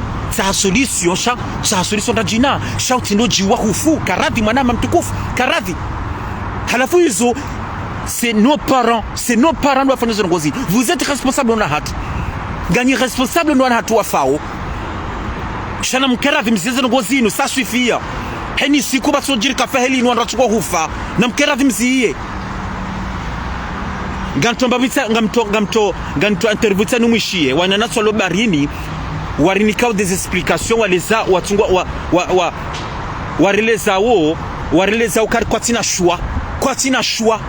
solution d'ajina, utindo jiwa hufu, karadhi manama mtukufu, karadhi. Halafu hizo, c'est nos parents doivent faire nos ngozi. Vous êtes responsable on a hatu. Gagner responsable on a hatu wafao. Shana mkaradhi mzize ngozi ino, ça suffit. Heni siku baso jiri kafa heli ino anratuko hufa na mkera vimziye ngamto interview numishie wanana solo barini warinikao des explications waleza watungwa wareleza kwa tina shua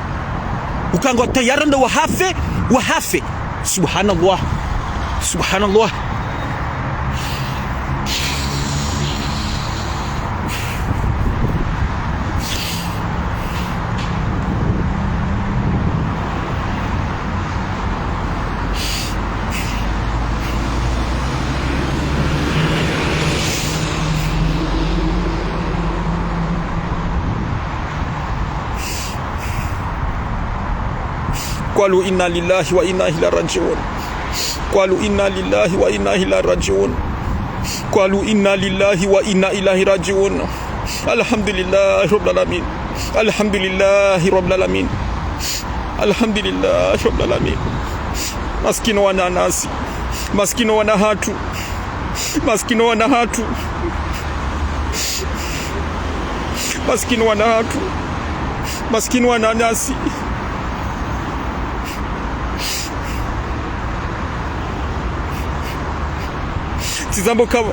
ukangwa tayari ndo wahafe subhanallah قالوا إنا لله وإنا إليه راجعون قالوا إنا لله وإنا إليه راجعون قالوا إنا لله وإنا إليه راجعون الحمد لله رب العالمين الحمد لله رب العالمين الحمد لله رب العالمين maskini wana nasi maskini wana hatu maskini wana hatu maskini wana hatu maskini wana nasi tizambo kama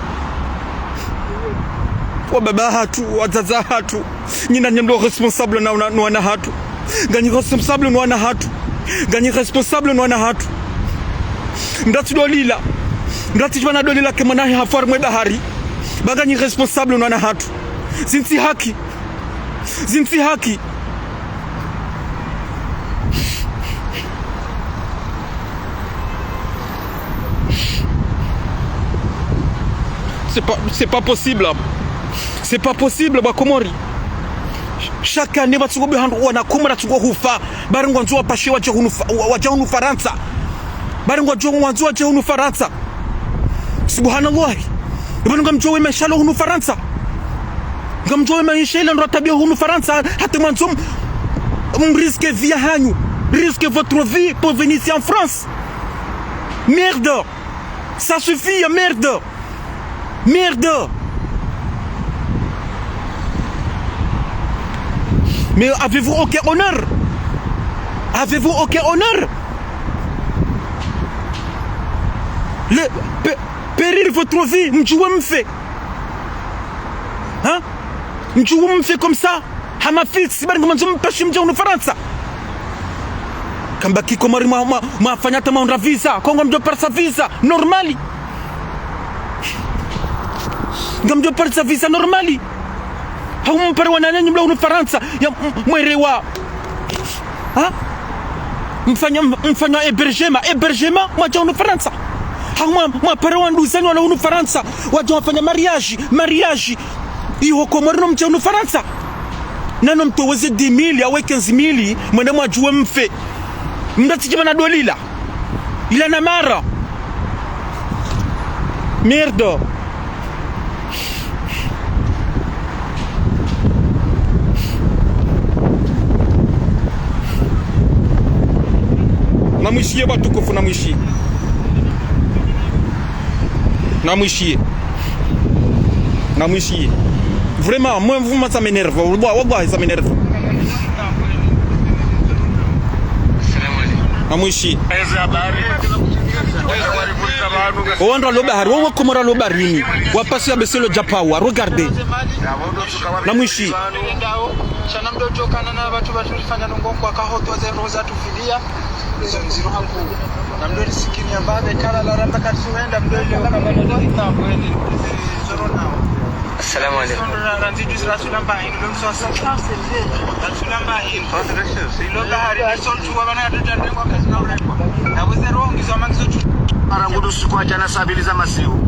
wa baba hatu wazaza hatu nyina nyemdo responsable na wana hatu ganyi responsable na wana hatu ganyi responsable na wana hatu ndati dolila ndati bana dolila kama na hafar mwe bahari baganyi responsable na wana hatu zinti haki c'est pas possible. C'est pas possible bakomori. Chaque année batsugobe handu wanakumra tsugo hufa baringwa nzo pashe waje hunu Faransa. Baringwa nzo waje hunu Faransa. Subhanallah. Ibn ngamjowe mashalo hunu Faransa. Ngamjowe maishela ndo tabia hunu Faransa hata mwanzo risque vie hanyu. Risque votre vie pour venir ici en France. Merde. Ça suffit, merde. Merde! Mais avez-vous aucun honneur? Avez-vous aucun honneur? Périr votre vie, m'joué me fait. Hein? M'joué me fait comme ça. Hama fils, si ben comment je me pêche m'joué en France. Kambaki komari ma fanyata ma visa, kongo m'joué par sa visa, normali. Ngamjo parza visa normali haumumpare wananyanyi mla unu Faransa ya mwerewa ha mfanya hébergement mwaja unu Faransa haumupare wanduzani wana unu Faransa waja wafanya mariage iyo komorino mcha unu Faransa nano mtoweze 10,000 ya 15,000 mwende mwajuwe mfe mdatijima na dolila ila na mara merde. Namwishie batukufu namwishie vraiment moi ça m'énerve wallahi ça m'énerve namwishie Wandra lobahari wewe komora lobarini wapasi ya beselo japawa regardez namwishi shana mdojo kana na watu tulifanya ngongo akahoto zero za tufidia zero hapo na mdojo sikini ambaye kala la rata katuenda mdojo kama ndio kweli zero nao. Assalamu alaikum. Ranzi du rasulamba in lum so sa rasulamba in lo bahari sol chuwa bana tutanne kwa kazi na urembo na wazero ngizo mangizo mara ngudu siku ajana sabiliza masiu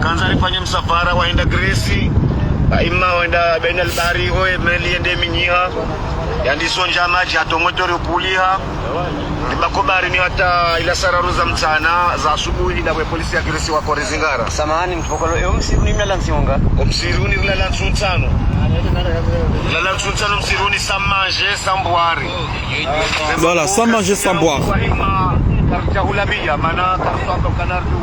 kanza alifanya msafara waenda Greece ima waenda Benel Bari hoe meli ende minyiha yandi sonja maji atomotori upuliha bakobari ni hata ila sararu za mchana za asubuhi na polisi ya Greece wako Rizingara. Samahani mtokolo msiruni mnalansionga msiruni mnalansuntano mnalansuntano msiruni samanje sambwari voilà samanje sambwari Hulabia mana kartu kanartu.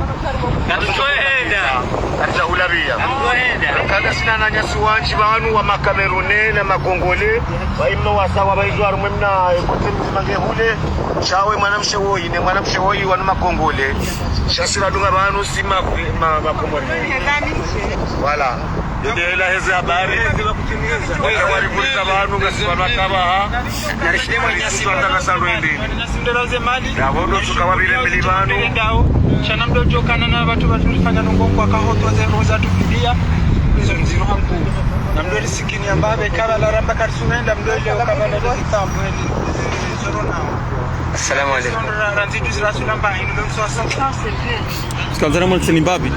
Kartu eda. Kartu hulabia. Kartu eda. sina na nyasi wanji banu wa makamerune na makongole baimno wasawa baizwa rumwe mna kote mzimange hule chawe mwanamshewoyi ne mwanamshewoyi wa makongole shasira dunga banu sima makongole wala ndio ila hizo habari ndio kutimeza wao walivuta banu ngasibana kaba narishide mwa nyasi tunataka sarwende ndio mali ya bodo tukawa vile milibanu chana mdojo kana na watu tulifanya ngongo akahoto zero za tufidia hizo mziro hapo na mdo lisikini ambabe kala la ramba karsuenda mdo ile kama na zitambo ile zero nao. Assalamu alaykum ranzi tu zira sulamba ino ndo sasa Skanzana mwa Zimbabwe.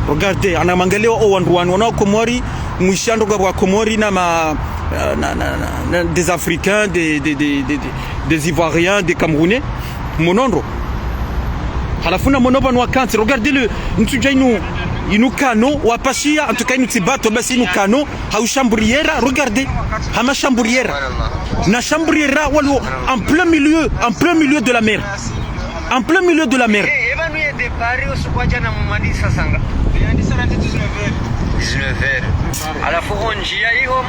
Regardez anaangalia wanduani wana Komori mwishando kwa Komori na des Africains des Ivoiriens des Camerounais monondro halafuna monoba no kanti. Regardez le ntuja inu kano wapashia en tout cas inu tibato basi inu kano haushambriera. Regardez hama chambriera na chambriera walo en plein milieu de la mer, en plein milieu de la mer. De Paris usukwaja na mumadisa sanga yani sana 19 alafu njia hiyo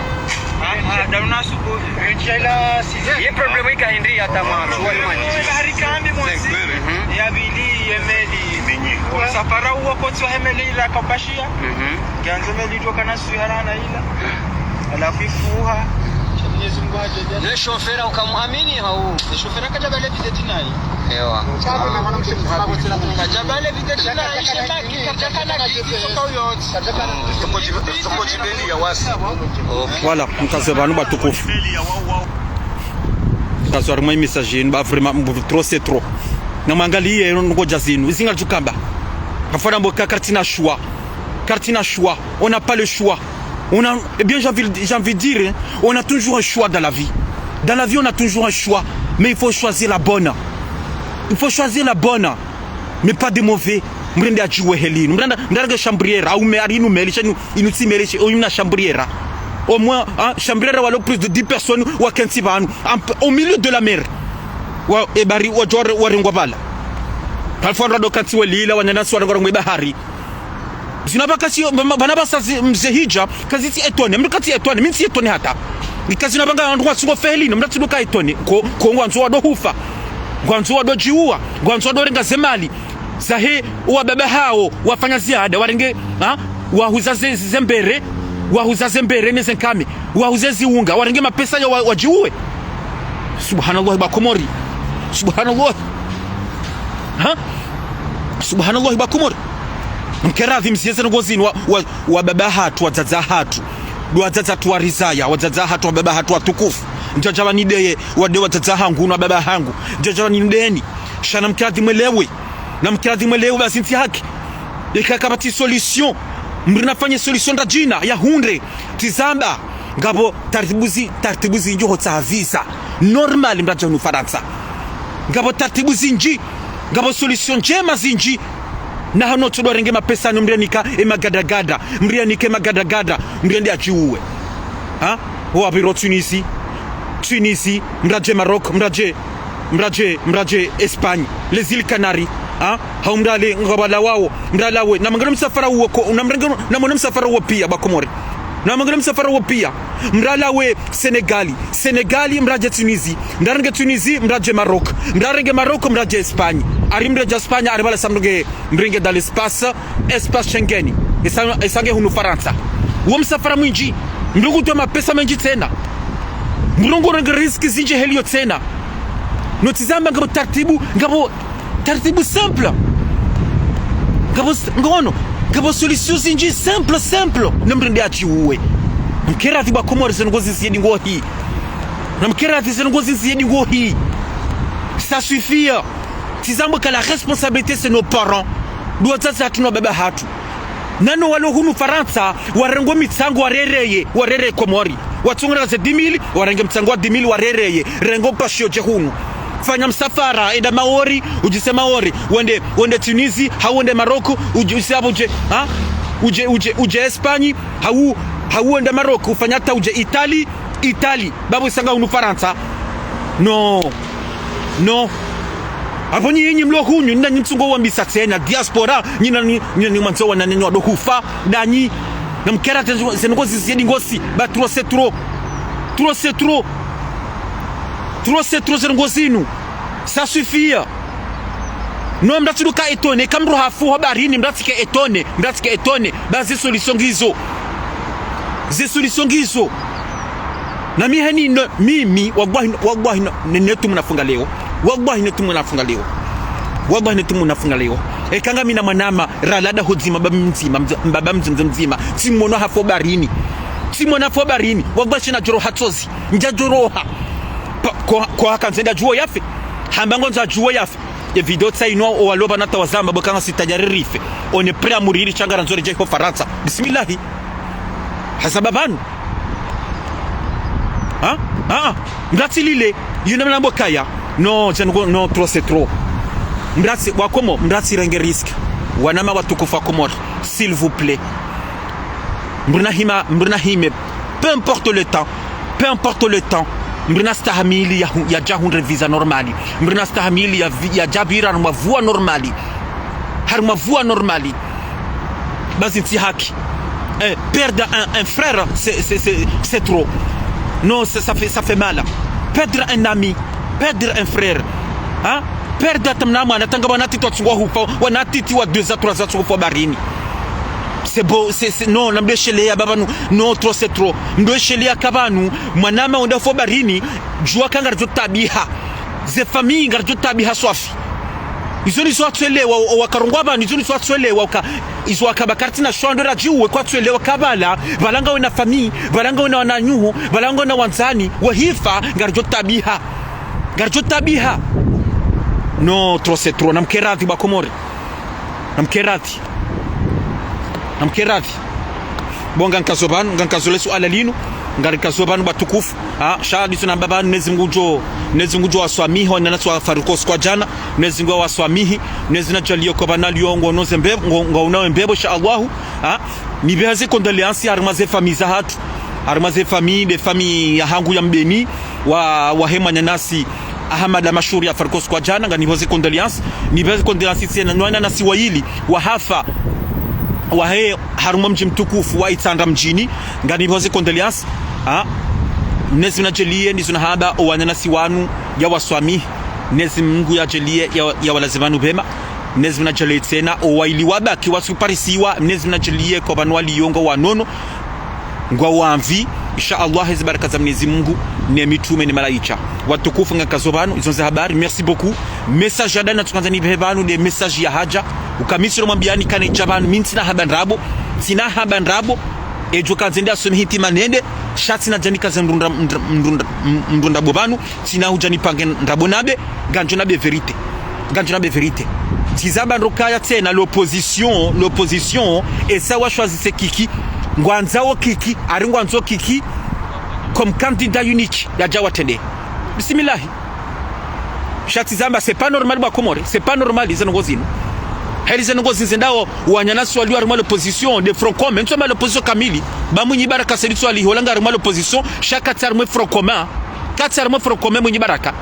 daluna suko njia la si ye problema ikaendria hata mwanzo wale mwanzo bahari kambi mwanzo ya bili yemeli kwa safara huo kwa hemeli ila kabashia kianze meli toka na suharana ila alafu ifuha Mwenyezi Mungu hajaja ne shofera ukamwamini hau shofera kaja bale vizeti nai ewa kaja bale vizeti nai shemaki kaja kana kisoka yote soko jibeli ya wasi voilà mkazo banu batukufu mkazo arimo message ba vraiment trop c'est trop na mangalie ngoja zinu izinga tukamba kafana mboka kartina choix on n'a pas le choix. Eh bien, j'ai envie de dire, on a toujours un choix dans la vie. Dans la vie, on a toujours un choix. Mais il faut choisir la bonne. Il faut choisir la bonne. Mais pas de mauvais. Mrende a joué Hélène. Mrende chambriera. Ou me arinu melisha. Inuti melisha. Ou une chambriera. Au moins, chambriera ou plus de 10 personnes. Ou à 15 ans. Au milieu de la mer. Et bari ou jor ou ringwabala. Parfois, on a quand tu es lila. On a soit on bahari. Zinaba kasi banaba sazi mzehija kazi ti etone mkati etone minsi etone hata nikazi nabanga ndwa suko feli mrati duka etone ko ngwanzo wado hufa ngwanzo wado jiua ngwanzo wado renga zemali zahe wa baba hao wafanya ziada warenge wahuza zembere wahuza zembere nezenkame wahuza ziunga warenge mapesa ya wajiue. Subhanallah bakomori subhanallah subhanallah bakomori mkeradhi msieze ngozini wa baba hatu wazaza hatu wazaza tu warizaya wazaza hatu wa baba hatu watukufu njajawa nideye wade wazaza hangu na baba hangu njajawa nideni shana mkeradhi mwelewe basi nti haki ikakabati solution mrinafanya solution ndajina ya hunde tizamba ngabo tartibuzi njoho tsa visa normal mraja nu Faransa ngabo tartibuzi nji ngabo solution njema zinji na hano tudorenge mapesa no mrianika emagadagada mrianike magadagada mriende achiuwe wa biro Tunisi mraje Maroc mraje Espagne les îles Canaries haumrale ngabala wao mralawe na mangana msafara huo na mwana msafara huo pia bakomori na mangana msafara huo pia mralawe Senegali mraje Tunisie mraje Maroc mraje Espagne arimre Espagne aribala samruge mringe dans l'espace Schengen isange hunu Faransa uo msafara mwinji mrungu tu mapesa menji tena mrungu range riski zinje helio tena notizamba ngabo tartibu simple ngabo solution zinji simple nemrinde achiuwe mkerathi bakomori sengozi ziyedi ngohi na mkerathi sengozi ziyedi ngohi ça suffit. Tizambo que la responsabilité c'est nos parents. Doa sasa tuno baba hatu. Nano walo hunu Faransa warengo mitsango warere Komori. Watunga za 10,000 warenge mtsango wa 10,000 warereye. Rengo pashio jehunu. Fanya msafara enda Maori ujise Maori wende Tunisi hauende Maroko ujisabo uje Espagne hauende Maroko ufanya hata uje Italy babu sanga hunu Faransa. No Hapo nyinyi mlo hunyu nina msungo wa mbisa tena diaspora nyina mwanzo wana nini wadokufa danyi na mkera tena ngozi zidi ngozi ba trop c'est trop zingozinu ça suffit no mdatuluka etone kamro hafu habarini mdatike etone bazi solution gizo na mimi wallahi netu mnafunga leo wallahi netu mnafunga leo ekanga mina manama ralada hodzima baba mzima timono hafu barini wallahi china joro hatozi njajoroha kwa kanzenda juo yafe hambango nza juo yafe e video tsaino o waloba na tawazamba bokanga sitajarife on est prêt à mourir changara nzore je ko faransa bismillah hasababanu mbrati lile yuna mlambo kaya no trop c'est trop mbrati renge risque wanama watukufa komor s'il vous plaît mbruna hime peu importe le temps mbruna stahamili ya jahunre visa normali mbruna stahamili ya jabira na mavua normali basi ti haki perdre un frère c'est trop. Non, ça fait mal. Perdre un ami, perdre un frère, perdre tamnama natanga wanati to tsungwa hufa wanati ti wa 2 à 3 ans kwa barini. C'est beau, c'est non namdeshelea babanu non trop c'est trop. Mdeshelea kabanu mwanama onda fo barini jua kanga rjotabiha. Ze famille ngarjotabiha swafi. Izoni swa twelewa wakarungwa bani izoni swa twelewa izwa kabakarti na shondora jiwe kwa twelewa kabala balanga wana famille balanga wana wananyuhu balanga wana wanzani wahifa ngarjotabiha no trop c'est trop namkerati bakomori namkerati bonga nkazolesu alalinu ngarikazobanu batukufu shadi tuna babanu nezingujo waswamihi na nasu faruko kwa jana nezingu waswamihi nezina jalio ko banalio ngo nozembe ngo unawe mbebo insha Allah nibeaze condoléances armaze famille za hatu armaze famille de famille ya hangu ya mbeni wa hema nyanasi Ahmad Mashuri ya faruko kwa jana nganiboze condoléances tena nwana nasi waili wa hafa wahe haruma mji mtukufu wa Itanda mjini nganiboze condoléances Mwenyezi Mungu ajalie nizuna haba wananasi wanu ya waswami Mwenyezi Mungu ajalie ya walazimanu bema Mwenyezi Mungu ajalie tena owaili wabaki wasuparisiwa Mwenyezi Mungu ajalie kwa banu waliongo wanono ngwa wamvi insha Allah hizi baraka za Mwenyezi Mungu ni mitume ni malaika watukufu ngakazobanu izonze habari merci beaucoup message adana tukanza ni behebanu de message ya haja ukamisi romwambiani kane jabanu minti na habandrabo ejo kanzenda somhiti manende shati na janika za mrunda bobanu sina hujani pange ndabonabe ganjo nabe verite tizaba ndokaya tena l'opposition et ça wa choisir kiki ngwanzao kiki ari ngwanzo kiki comme candidat unique ya jawatende bismillah shati zamba c'est pas normal ba komore c'est pas normal izana ngozini herize ngozi zendao wanyanasi wali arma l'opposition de front commun nsoma l'opposition kamili bamunyi baraka selitso ali holanga arma l'opposition chaque tsarme front commun munyi baraka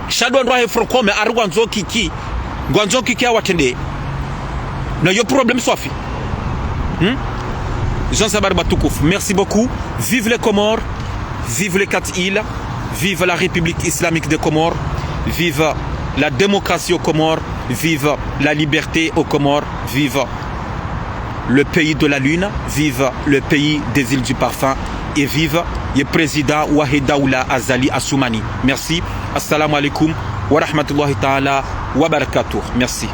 shadwa ndo he front commun arwanzo kiki awatende na yo problème sofi Jean Sabar Batoukouf, merci beaucoup. Vive les Comores, vive les 4 îles, vive la République islamique des Comores, vive la démocratie aux Comores, vive la liberté aux Comores, vive le pays de la lune, vive le pays des îles du parfum et vive le président Wahid Daoula Azali Assoumani. Merci. Assalamu alaikum wa rahmatullahi ta'ala wa barakatuh. Merci.